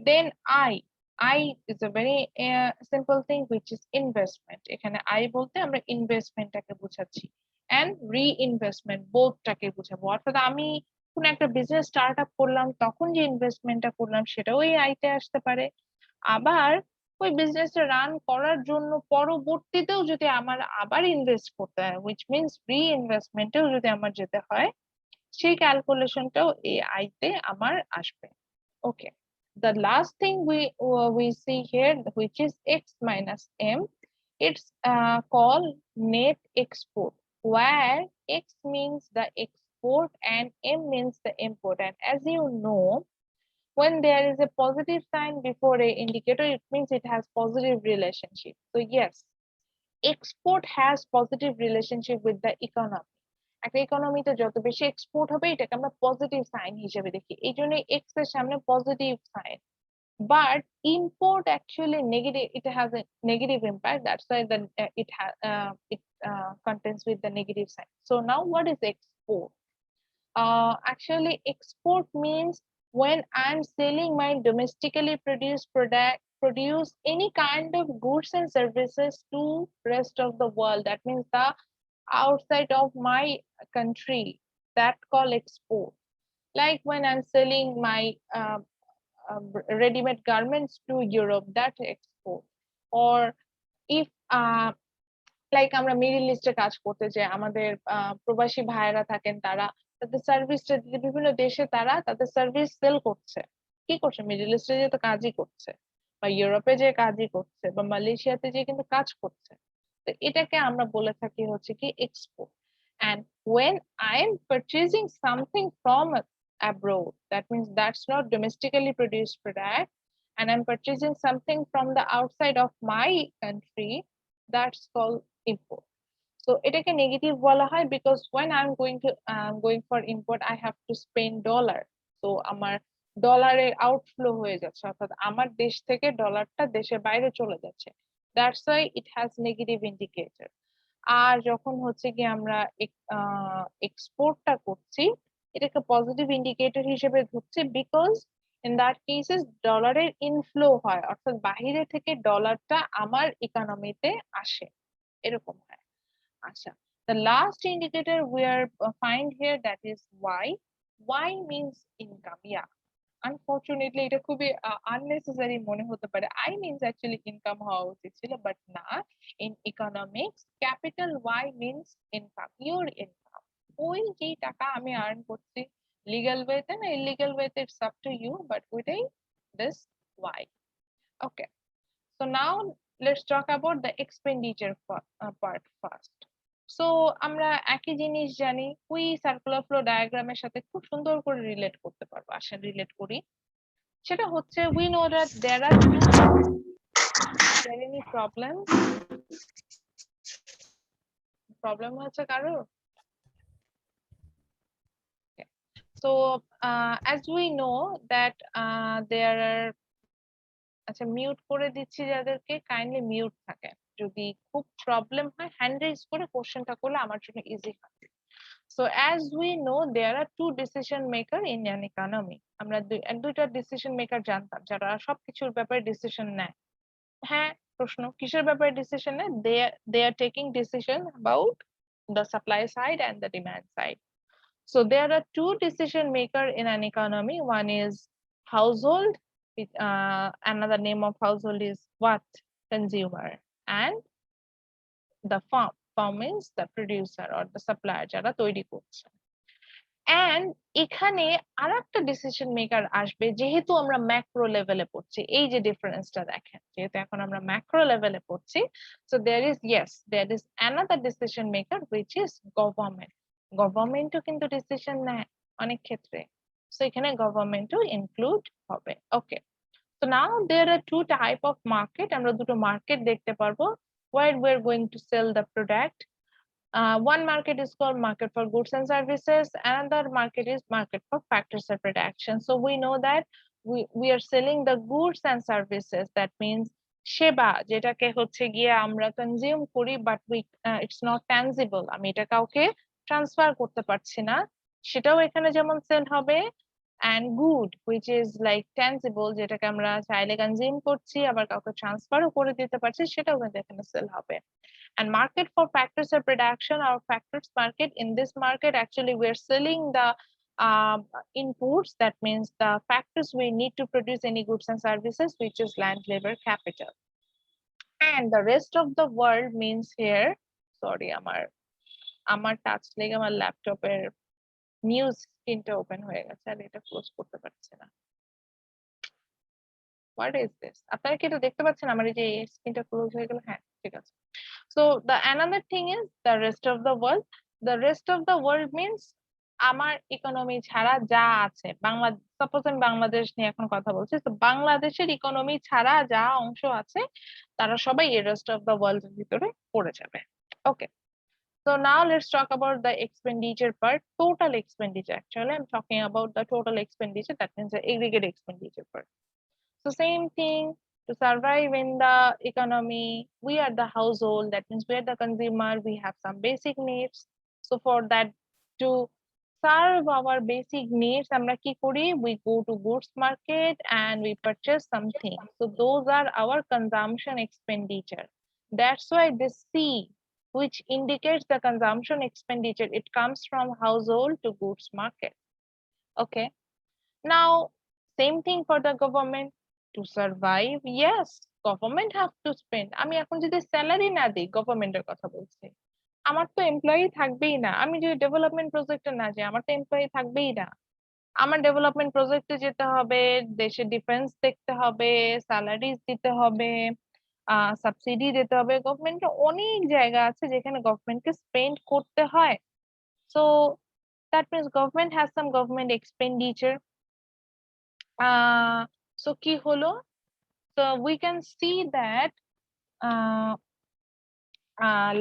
Then I is a very simple thing which is investment. এখানে I বলতে আমরা ইনভেস্টমেন্টটাকে বোঝাচ্ছি and reinvestment bothটাকে বোঝাবো, অর্থাৎ আমি কোন একটা বিজনেস স্টার্ট আপ করলাম তখন যে ইনভেস্টমেন্টটা করলাম সেটাও এই আইতে আসতে পারে, আবার ওই বিজনেসটা রান করার জন্য পরবর্তীতেও যদি আমার আবার ইনভেস্ট করতে হয়, which means রিইনভেস্টমেন্টেও যদি আমার যেতে হয়, সেই ক্যালকুলেশনটাও এই আইতে আমার আসবে। ওকে, the last thing we see here, which is x minus m, it's called net export, where x means the export and m means the import. And as you know, when there is a positive sign before a indicator, it means it has positive relationship. So yes, export has positive relationship with the economy. একটা ইকোনমিতে যত বেশি export হবে এটাকে আমরা positive sign হিসেবে দেখি, এই জন্য এক্স এর সামনে positive sign. But import actually negative, it has a negative impact, that's why it contains with the negative sign. So now what is export? Actually export means when I'm selling my domestically produced produce any kind of goods and services to rest of the world, that means the outside of my country, that call export. Like when I'm selling my ready-made garments to Europe, that export. Or if like আমরা middle ইস্টে কাজ করতে চাই, আমাদের প্রবাসী ভাইয়েরা থাকেন, তারা তাদের সার্ভিসটা বিভিন্ন দেশে তারা তাদের সার্ভিস সেল করছে, কি করছে, মিডল ইস্টে যে তো কাজই করছে, বা ইউরোপে যে কাজই করছে, বা মালয়েশিয়াতে যে কিন্তু কাজ করছে, তো এটাকে আমরা বলে থাকি হচ্ছে কি export. And when I am purchasing something from abroad, that means that's not domestically produced product, and I'm purchasing something from the outside of my country, that's called import. So এটাকে নেগেটিভ বলা হয় because when I'm going for import, I have to spend dollar, so আমার ডলারের outflow হয়ে যাচ্ছে, অর্থাৎ আমার দেশ থেকে ডলারটা দেশের বাইরে চলে যাচ্ছে, that's why it has negative indicator. আর যখন হচ্ছে কি আমরা এক্সপোর্টটা করছি, এটাকে পজিটিভ ইন্ডিকেটর হিসেবে ধরছি বিকজ ইন দ্যাট কেসেস ডলারের ইনফ্লো হয়, অর্থাৎ বাহিরে থেকে ডলারটা আমার ইকোনমিতে আসে, এরকম হয়। আচ্ছা, the last indicator we are find here, that is y means income. Yeah, unfortunately এটা খুবই আননেসেসারি মনে হতে পারে, আই মিনস অ্যাকচুয়ালি ইনকাম হওয়া উচিত ছিল, বাট না, in economics capital Y means income, your income, ওই যে টাকা আমি আর্ন করছি লিগ্যাল ওয়েতে না ইলিগ্যাল ওয়েতে, it's up to you, but ওইটাই this why. Okay, so now let's talk about the expenditure part first. So আমরা একই জিনিস জানি, ওই সার্কুলার ফ্লো ডায়াগ্রামের সাথে খুব সুন্দর করে রিলেট করতে পারবো, আসেন রিলেট করি। সেটা হচ্ছে we know that there are any problem হচ্ছে কারো? So as we know that there are, আচ্ছা মিউট করে দিচ্ছি যাদেরকে, কাইন্ডলি মিউট থাকেন, যদি খুব প্রবলেম হয় হ্যান্ড রেজ করে কোশ্চেনটা করলে আমার জন্য ইজি হয়। So as we know, there are two decision maker in an economy. আমরা দুইটা decision maker জানতাম যারা সবকিছুর ব্যাপারে ডিসিশন নেয়। হ্যাঁ, প্রশ্ন কিসের ব্যাপারে ডিসিশন নেয়? They are taking decision about the supply side and the demand side. So there are two decision maker in an economy. One is household. Another name of household is what? Consumer. And the farm. Farm means the producer or the supplier যারা তৈরি করছে। And এখানে আরেকটা decision maker আসবে, যেহেতু আমরা macro লেভেলে পড়ছি, এই যে ডিফারেন্সটা দেখেন, যেহেতু এখন আমরা ম্যাক্রো লেভেলে পড়ছি, so there is another decision maker which is government. গভর্নমেন্টও কিন্তু ডিসিশন নেয় অনেক ক্ষেত্রে, সো এখানে গভর্নমেন্টও ইনক্লুড হবে। ওকে, so now there are two type of market, আমরা দুটো মার্কেট দেখতে পারবো where we're going to sell the product. One market is called market for goods and services. Another market is market for factory separate action. So we know that we are selling the goods and services. That means সেবা যেটাকে হচ্ছে গিয়ে আমরা consume করি but it's not tangible, আমি এটা কাউকে transfer করতে পারছি না, সেটাও এখানে যেমন সেল হবে। and good which is like tangible যেটাকে আমরা চাইলে কনজিউম করছি আবার কাউকে ট্রান্সফারও করে দিতে পারছি, সেটাও কিন্তু এখানে সেল হবে। And market for factors of production or factors market, in this market actually we're selling the inputs, that means the factors we need to produce any goods and services, which is land, labor, capital. And the rest of the world means here, sorry আমার touch লেগে আমার ল্যাপটপের news স্ক্রিনটা open হয়ে গেছে আর এটা close করতে পারছি না। What is this? আপনারা কি এটা দেখতে পাচ্ছেন আমার এই যে স্ক্রিনটা ক্লোজ হয়ে গেল? হ্যাঁ ঠিক আছে। So the another thing is the rest of the world. The rest of the world means আমার ইকোনমি ছাড়া যা আছে, সাপোজ আমি বাংলাদেশ নিয়ে এখন কথা বলছি, তো বাংলাদেশের ইকোনমি ছাড়া যা অংশ আছে তারা সবাই এই রেস্ট অফ দ্য ওয়ার্ল্ড এর ভিতরে পড়ে যাবে। ওকে, so now let's talk about the expenditure part, total expenditure. Actually I'm talking about the total expenditure, that means the aggregate expenditure part. So same thing, to survive in the economy, we are the household, that means we are the consumer, we have some basic needs. So for that, to serve our basic needs, আমরা কি করি? We go to goods market and we purchase something. So those are our consumption expenditure. That's why this C, which indicates the consumption expenditure, it comes from household to goods market. Okay, now same thing for the government. To survive, yes, government have to spend. আমি এখন যদি salary না দিই, গভর্নমেন্টের কথা বলছি, আমার তো এমপ্লয়ি থাকবেই না। আমি যদি ডেভেলপমেন্ট প্রজেক্টে না যাই, আমার তো এমপ্লয়ি থাকবেই না। আমার ডেভেলপমেন্ট প্রজেক্টে যেতে হবে, দেশের ডিফেন্স দেখতে হবে, স্যালারিজ দিতে হবে, সাবসিডি দিতে হবে। গভর্নমেন্টের অনেক জায়গা আছে যেখানে গভর্নমেন্টকে স্পেন্ড করতে হয়। So that means government has some government expenditure. so কি হলো? So we can see that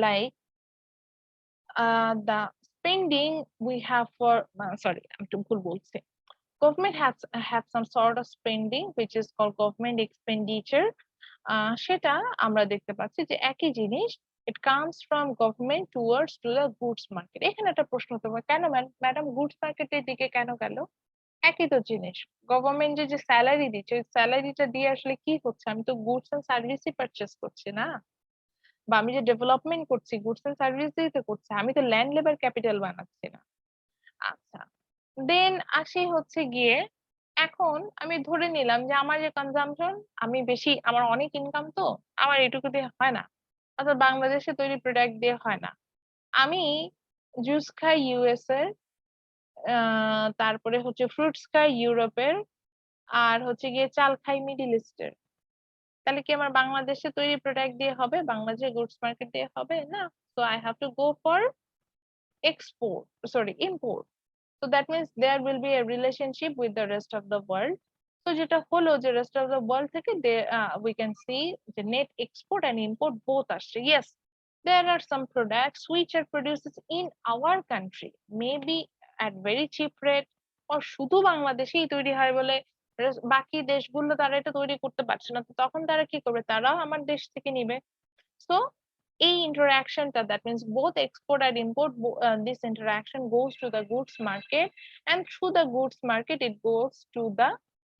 like the spending we have for sorry I'm too ভুল বলছি, government has have some sort of spending which is called government expenditure. সেটা আমরা দেখতে পাচ্ছি যে একই জিনিস, it comes from government towards to the goods market. এখানে একটা প্রশ্ন হতে পারে, কেন ম্যাডাম গুডস মার্কেটের দিকে কেন গেল? একই তো জিনিস, গভর্নমেন্ট যে স্যালারি দিচ্ছে, ওই স্যালারিটা দিয়ে আসলে কি হচ্ছে? আমি তো গুডস এন্ড সার্ভিসই পারচেজ করছি না, বা আমি যে ডেভেলপমেন্ট করছি গুডস এন্ড সার্ভিস দিয়ে তো করছি, আমি তো ল্যান্ড লেবার ক্যাপিটাল বানাচ্ছি না। আচ্ছা, দেন আসি হচ্ছে গিয়ে, এখন আমি ধরে নিলাম যে আমার যে কনজাম্পশন, আমি বেশি, আমার অনেক ইনকাম, তো আমার এটুকু দিয়ে হয় না, অর্থাৎ বাংলাদেশে তৈরি প্রোডাক্ট দিয়ে হয় না। আমি জুস খাই ইউএস এর, তারপরে হচ্ছে ফ্রুটস খাই ইউরোপের, আর হচ্ছে গিয়ে চাল খাই মিডল ইস্টের। তাহলে কি আমার বাংলাদেশে তৈরি প্রোডাক্ট দিয়ে হবে? বাংলাদেশের গুডস মার্কেট দিয়ে হবে না। So I have to go for export, sorry, import. So that means there will be a relationship with the rest of the world. So যেটা হলো যে rest of the world থেকে we can see the net export and import both আসছে। Yes, there are some products which are produced in our country, maybe at very cheap rate, or শুধু বাংলাদেশেই তৈরি হয় বলে বাকি দেশগুলো তারা এটা তৈরি করতে পারছে না, তো তখন তারা কি করবে? তারাও আমার দেশ থেকে নিবে। So এই ইন্টারাকশনটা, that means both export and import, this interaction goes to the goods market, and through the goods market it goes to the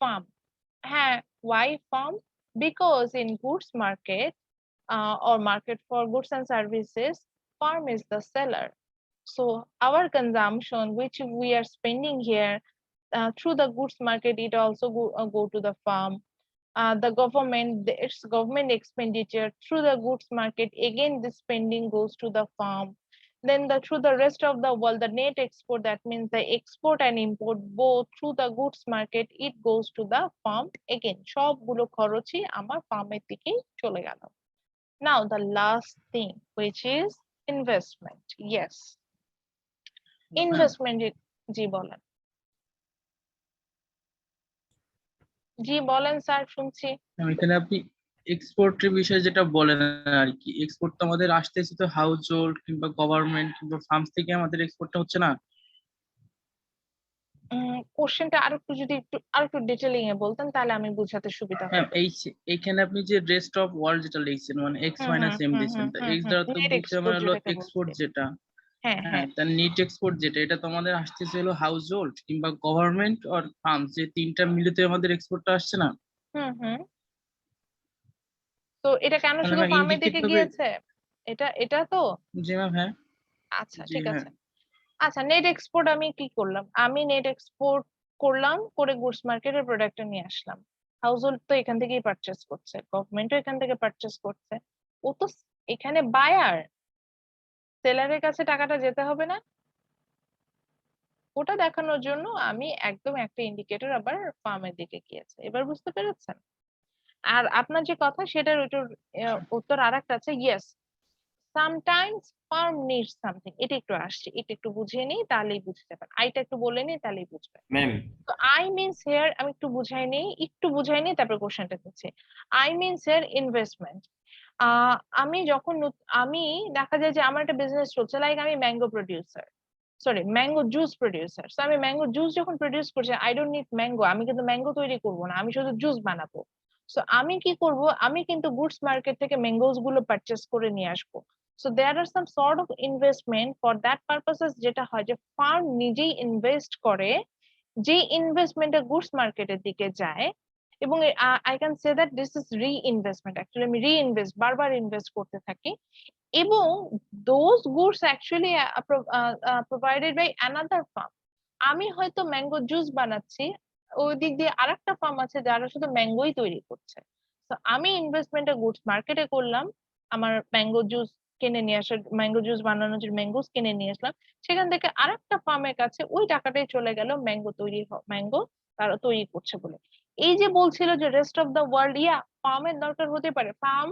farm. Why farm? Because in goods market or market for goods and services, farm is the seller. So our consumption which we are spending here through the goods market, it also go to the farm. The government, its government expenditure through the goods market, again the spending goes to the farm. Then through the rest of the world, the net export, that means the export and import both through the goods market, it goes to the farm again. সবগুলো খরচই আমার ফার্মের দিকেই চলে গেল। Now the last thing, which is investment. Yes, investment, জি বলেন। জি বলেন sir, শুনছি। এখানে আপনি এক্সপোর্টের বিষয়ে যেটা বলেন আর কি, এক্সপোর্ট তো আমাদের আসতেছে তো হাউস হোল্ড কিংবা গভর্নমেন্ট কিংবা ফার্মস থেকে আমাদের এক্সপোর্টটা হচ্ছে না। কোশ্চেনটা আরেকটু ডিটেইলিং এ বলতেন তাহলে আমি বুঝাতে সুবিধা হ্যাঁ, হতো। এইখানে আপনি যে রেস্ট অফ ওয়ার্ল্ড যেটা লিখছেন মানে এক্স মাইনাস এম দিচ্ছেন, তা এক্স দ্বারা তো নেট বুঝছে এক্সপোর্ট মানে হলো যেটাকে এক্সপোর্ট বলছি। যেটা। হ্যাঁ হ্যাঁ, হ্যাঁ তার নেট এক্সপোর্ট যেটা, এটা তো আমাদের আসতেছে হলো হাউস হোল্ড কিংবা গভর্নমেন্ট আর ফার্মস, যে তিনটা মিলিত আমাদের এক্সপোর্টটা আসছে না। হুম। তো এটা কেন মানে শুধু ম্যাম ফার্মের ইন্ডিকেট দিকে ভাবে। গিয়েছে? এটা তো জি ম্যাম, হ্যাঁ। আচ্ছা জি ঠিক হ্যাঁ। আছে। আচ্ছা, নেট এক্সপোর্ট আমি কি করলাম? আমি নেট এক্সপোর্ট করলাম, করে গুডস মার্কেটের প্রোডাক্টটা নিয়ে আসলাম। হাউস হোল্ড তো এখান থেকেই পারচেস করছে, গভর্নমেন্টও এখান থেকে পারচেস করছে। ও তো এখানে বায়ার, সেলারের কাছে টাকাটা যেতে হবে না? ওটা দেখানোর জন্য আমি একদম একটা ইন্ডিকেটর আবার ফার্মের দিকে গিয়েছে। এবার বুঝতে পেরেছেন? আর আপনার যে কথা সেটার ওইটার উত্তর আরেকটা আছে, yes sometimes farm needs something. এটা একটু আসছে, এটা একটু বুঝিয়ে নিই তাহলেই বুঝতে পারেন, আইটা একটু বলে নিই তাহলেই বুঝবেন। ম্যাম তো আই মিনস হেয়ার, আমি একটু বুঝাই নিই তারপর কোশ্চেনটা দিচ্ছি। I means hair investment. আমি যখন আমি দেখা যায় যে আমার একটা বিজনেস চলছে, লাইক আমি mango producer, sorry mango juice producer. So আমি ম্যাঙ্গো জুস যখন প্রডিউস করছি, আই ডোন্ট নিড ম্যাঙ্গো, আমি কিন্তু ম্যাঙ্গো তৈরি করবো না, আমি শুধু জুস বানাবো। সো আমি কি করব, আমি কিন্তু গুডস মার্কেট থেকে ম্যাঙ্গোস গুলো পারচেস করে নিয়ে আসবো। So there are some sort of investment for that purposes, যেটা হয় যে ফার্ম নিজেই ইনভেস্ট করে, যে ইনভেস্টমেন্টটা গুডস মার্কেটের দিকে যায়। এবং I can say that this is reinvestment, actually আমি রি ইনভেস্ট বারবার ইনভেস্ট করতে থাকি। এবং those goods actually provided by another firm. আমি হয়তো ম্যাঙ্গো জুস বানাচ্ছি, ওই দিক দিয়ে আরেকটা ফার্ম আছে যারা শুধু ম্যাঙ্গোই তৈরি করছে। তো আমি ইনভেস্টমেন্টটা গুডস মার্কেটে করলাম, আমার ম্যাঙ্গো জুস কিনে নিয়ে আসার, ম্যাঙ্গো জুস বানানোর জন্য ম্যাঙ্গোস কিনে নিয়ে আসলাম। সেখান থেকে আরেকটা ফার্মের কাছে ওই টাকাটাই চলে গেল ম্যাঙ্গো তারা তৈরি করছে বলে। এই যে বলছিল যে রেস্ট অফ দ্য ওয়ার্ল্ড, ফার্মের দরকার হতে পারে, ফার্ম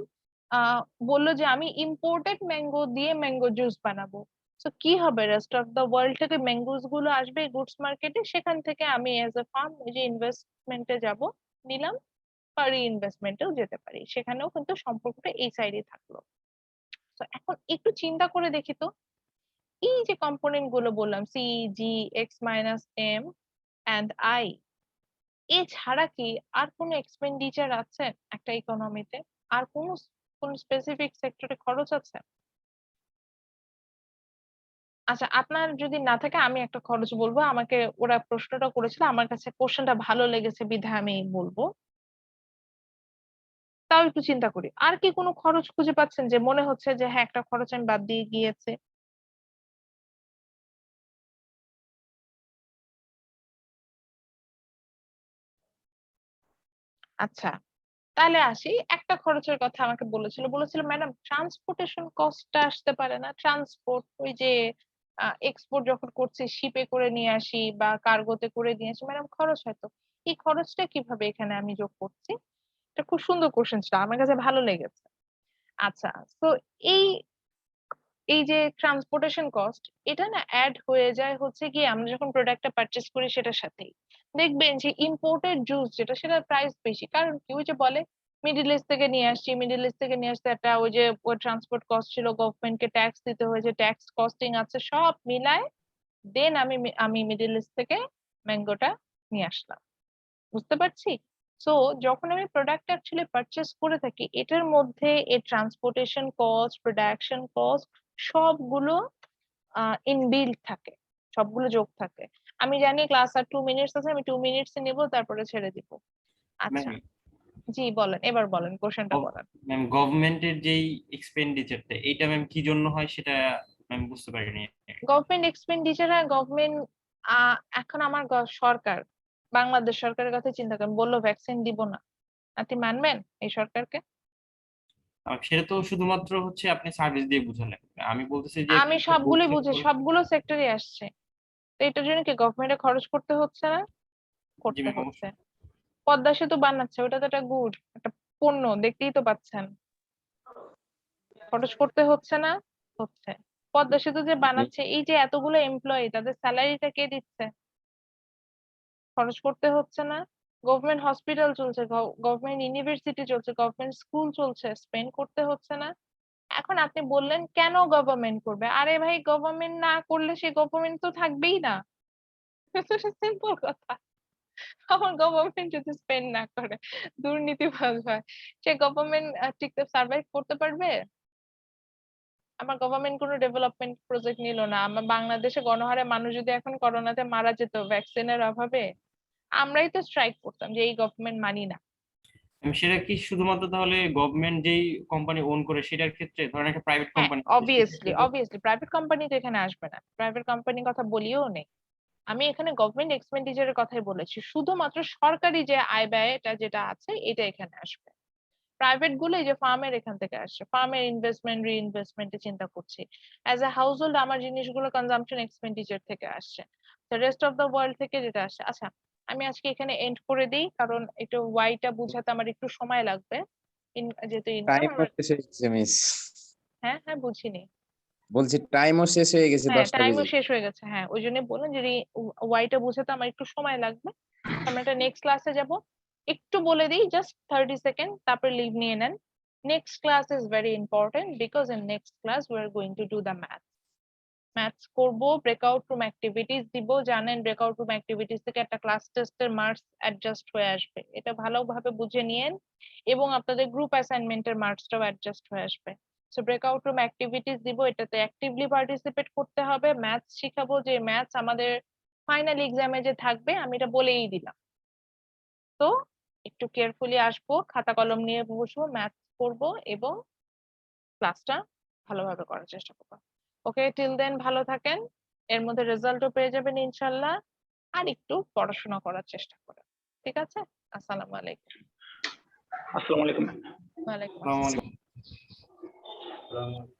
আহ বললো যে আমি ইম্পোর্টেড ম্যাঙ্গো দিয়ে ম্যাঙ্গো জুস বানাবো। তো কি হবে, রেস্ট অফ দ্য ওয়ার্ল্ড থেকে ম্যাঙ্গোস গুলো আসবে গুডস মার্কেটে, সেখান থেকে আমি এজ এ ফার্ম ওই যে ইনভেস্টমেন্টে যাব, নিলাম, বা রিইনভেস্টমেন্টেও যেতে পারি, সেখানেও কিন্তু সম্পর্কটা এই সাইডে থাকলো। তো এখন একটু চিন্তা করে দেখি তো, এই যে কম্পোনেন্ট গুলো বললাম, C, G, X minus M and I, এছাড়া কি আর কোনো এক্সপেন্ডিচার আছে একটা ইকোনমিতে? আর কোন স্পেসিফিক সেক্টরে খরচ আছে? আচ্ছা, আপনার যদি না থাকে আমি একটা খরচ বলবো, আমাকে ওরা প্রশ্নটা করেছিল, আমার কাছে কোশ্চেনটা ভালো লেগেছে বিধায় আমি বলবো। তাও একটু চিন্তা করি, আর কি কোনো খরচ খুঁজে পাচ্ছেন যে মনে হচ্ছে যে হ্যাঁ একটা খরচ আমি বাদ দিয়ে গিয়েছে? আচ্ছা, তাহলে আসি, একটা খরচের কথা আমাকে বলেছিল ম্যাডাম ট্রান্সপোর্টেশন কস্টটা আসতে পারে না? ট্রান্সপোর্ট, ওই যে এক্সপোর্ট যখন করছি শিপে করে নিয়ে আসি বা কার্গোতে করে নিয়ে আসি, ম্যাডাম খরচ হয়তো, এই খরচটা কিভাবে এখানে আমি যোগ করছি? এটা খুব সুন্দর কোশ্চেন ছিল, আমার কাছে ভালো লেগেছে। আচ্ছা, তো এই এই যে ট্রান্সপোর্টেশন কস্ট, এটা না অ্যাড হয়ে যায় হচ্ছে কি আমরা যখন প্রোডাক্টটা পারচেস করি সেটার সাথেই। দেখবেন যে ইম্পোর্টেড জুস যেটা, সেটার প্রাইস বেশি, কারণ কি ওই যে বলে মিডল ইস্ট থেকে নিয়ে আসছি, মিডল ইস্ট থেকে নিয়ে আসতে একটা ওই যে ট্রান্সপোর্ট কস্ট ছিল, গভর্নমেন্টকে ট্যাক্স দিতে হয়েছে, ট্যাক্স কস্টিং আছে, সব মিলায় দেন আমি মিডল ইস্ট থেকে ম্যাঙ্গোটা নিয়ে আসলাম। বুঝতে পারছি? সো যখন আমি প্রোডাক্ট অ্যাকচুয়ালি পারচেস করে থাকি, এটার মধ্যে এই ট্রান্সপোর্টেশন কস্ট, প্রোডাকশন কস্ট, সবগুলো ইনবিল্ড থাকে, সবগুলো যোগ থাকে। আমি জানি ক্লাস আর 2 মিনিটস আছে, আমি 2 মিনিটস নিব তারপরে ছেড়ে দিব। আচ্ছা, ম্যাম জি বলেন, এবার বলেন, কোশ্চেনটা বলেন। ম্যাম গভর্নমেন্টের যেই এক্সপেন্ডিচারটা এইটা ম্যাম কি জন্য হয় সেটা ম্যাম বুঝতে পারিনি। গভর্নমেন্ট এক্সপেন্ডিচার, গভর্নমেন্ট এখন আমার সরকার, বাংলাদেশ সরকারের কথা চিন্তা করেন, বললো ভ্যাকসিন দিব না, আপনি মানবেন এই সরকারকে? সেটা তো শুধুমাত্র হচ্ছে আপনি সার্ভিস দিয়ে বুঝালেন, আমি বলতেছি যে আমি একটা সবগুলো গুডস বুঝি, সবগুলো সেক্টরে আসছে। তো এটার জন্য কি গভর্নমেন্টে খরচ করতে হচ্ছে না? জি করতে ম্যাম হচ্ছে। অবশ্যই। পদ্মা সেতু বানাচ্ছে, ওটা তো একটা গুড, একটা পণ্য, দেখতেই তো পাচ্ছেন, খরচ করতে হচ্ছে না? হচ্ছে। পদ্মা সেতু যে বানাচ্ছে, এই যে এতগুলো এমপ্লয়ি, তাদের স্যালারিটা কে দিচ্ছে? খরচ করতে হচ্ছে না? গভর্নমেন্ট হসপিটাল চলছে, গভর্নমেন্ট ইউনিভার্সিটি চলছে, গভর্নমেন্ট স্কুল চলছে, স্পেন্ড করতে হচ্ছে না? এখন আপনি বললেন কেন গভর্নমেন্ট করবে? আরে ভাই, গভর্নমেন্ট না করলে সে গভর্নমেন্ট তো থাকবেই না। সিম্পল কথা। আমার গভর্নমেন্ট যদি স্পেন্ড না করে, দুর্নীতিবাজ হয়, সে গভর্নমেন্ট টিকতে সার্ভাইভ করতে পারবে? আমার গভর্নমেন্ট কোনো ডেভেলপমেন্ট প্রজেক্ট নিল না। আমার বাংলাদেশে গণহারে মানুষ যদি এখন করোনাতে মারা যেত ভ্যাকসিনের অভাবে, আমরাই তো স্ট্রাইক করতাম যে এই গভর্নমেন্ট মানি না। সেটা কি শুধুমাত্র তাহলে গভর্নমেন্ট যেই কোম্পানি ওন করে সেটার ক্ষেত্রে, ধরেন একটা প্রাইভেট হ্যাঁ, কোম্পানি অবভিয়াসলি প্রাইভেট কোম্পানি তো এখানে আসবে না, প্রাইভেট কোম্পানির কথা বলিও নেই। আমি এখানে গভর্নমেন্ট এক্সপেন্ডিচারের কথাই বলেছি, শুধুমাত্র সরকারি যে আয় ব্যয়টা যেটা আছে এটা এখানে আসবে। প্রাইভেট গুলো এই যে ফার্মের এখান থেকে আসছে, ফার্মের ইনভেস্টমেন্ট রিইনভেস্টমেন্টের চিন্তা করছি। অ্যাজ এ হাউস হোল্ড আমার জিনিসগুলো কনজাম্পশন এক্সপেন্ডিচার থেকে আসছে, রেস্ট অফ দ্য ওয়ার্ল্ড থেকে যেটা আসছে। আচ্ছা, আমি আজকে এখানে এন্ড করে দিই, কারণ একটু ওয়াইটা বুঝাতে আমার একটু সময় লাগবে। যেহেতু ইনকাম টাইমও শেষ হয়ে গেছে মিস। হ্যাঁ হ্যাঁ, বুঝিনি। বলছি টাইমও শেষ হয়ে গেছে, হ্যাঁ, 10টা টাইমও বেজে। শেষ হয়ে গেছে। হ্যাঁ, ওই জন্য বললাম যে ওয়াইটা বুঝাতে আমার একটু সময় লাগবে। আমরা এটা নেক্সট ক্লাসে যাব। একটু বলে দিই, জাস্ট 30 সেকেন্ড, তারপর লিভ নিয়ে নেন। Next class is very important because in next class we are going to do the maths করব, ব্রেকআউট রুম অ্যাক্টিভিটিস দিব। জানেন ব্রেকআউট রুম অ্যাক্টিভিটিস থেকে একটা ক্লাস টেস্টের মার্কস অ্যাডজাস্ট হয়ে আসবে, এটা ভালোভাবে বুঝে নিয়েন, এবং আপনাদের গ্রুপ অ্যাসাইনমেন্টের মার্কসটাও অ্যাডজাস্ট হয়ে আসবে। সো ব্রেকআউট রুম অ্যাক্টিভিটিস দিব, এটাতে অ্যাক্টিভলি পার্টিসিপেট করতে হবে। ম্যাথস শিখাবো, যে ম্যাথস আমাদের ফাইনাল এক্সামে যে থাকবে আমি এটা বলেই দিলাম। তো একটু কেয়ারফুলি আসবো, খাতা কলম নিয়ে বসবো, ম্যাথস করবো এবং ক্লাসটা ভালোভাবে করার চেষ্টা করবো। ওকে, টিল দেন ভালো থাকেন, এর মধ্যে রেজাল্টও পেয়ে যাবেন ইনশাল্লাহ। আর একটু পড়াশোনা করার চেষ্টা করেন, ঠিক আছে? আসসালামু আলাইকুম। আসসালামু আলাইকুম। ওয়ালাইকুম আসসালামু আসসালাম। আলাইকুম।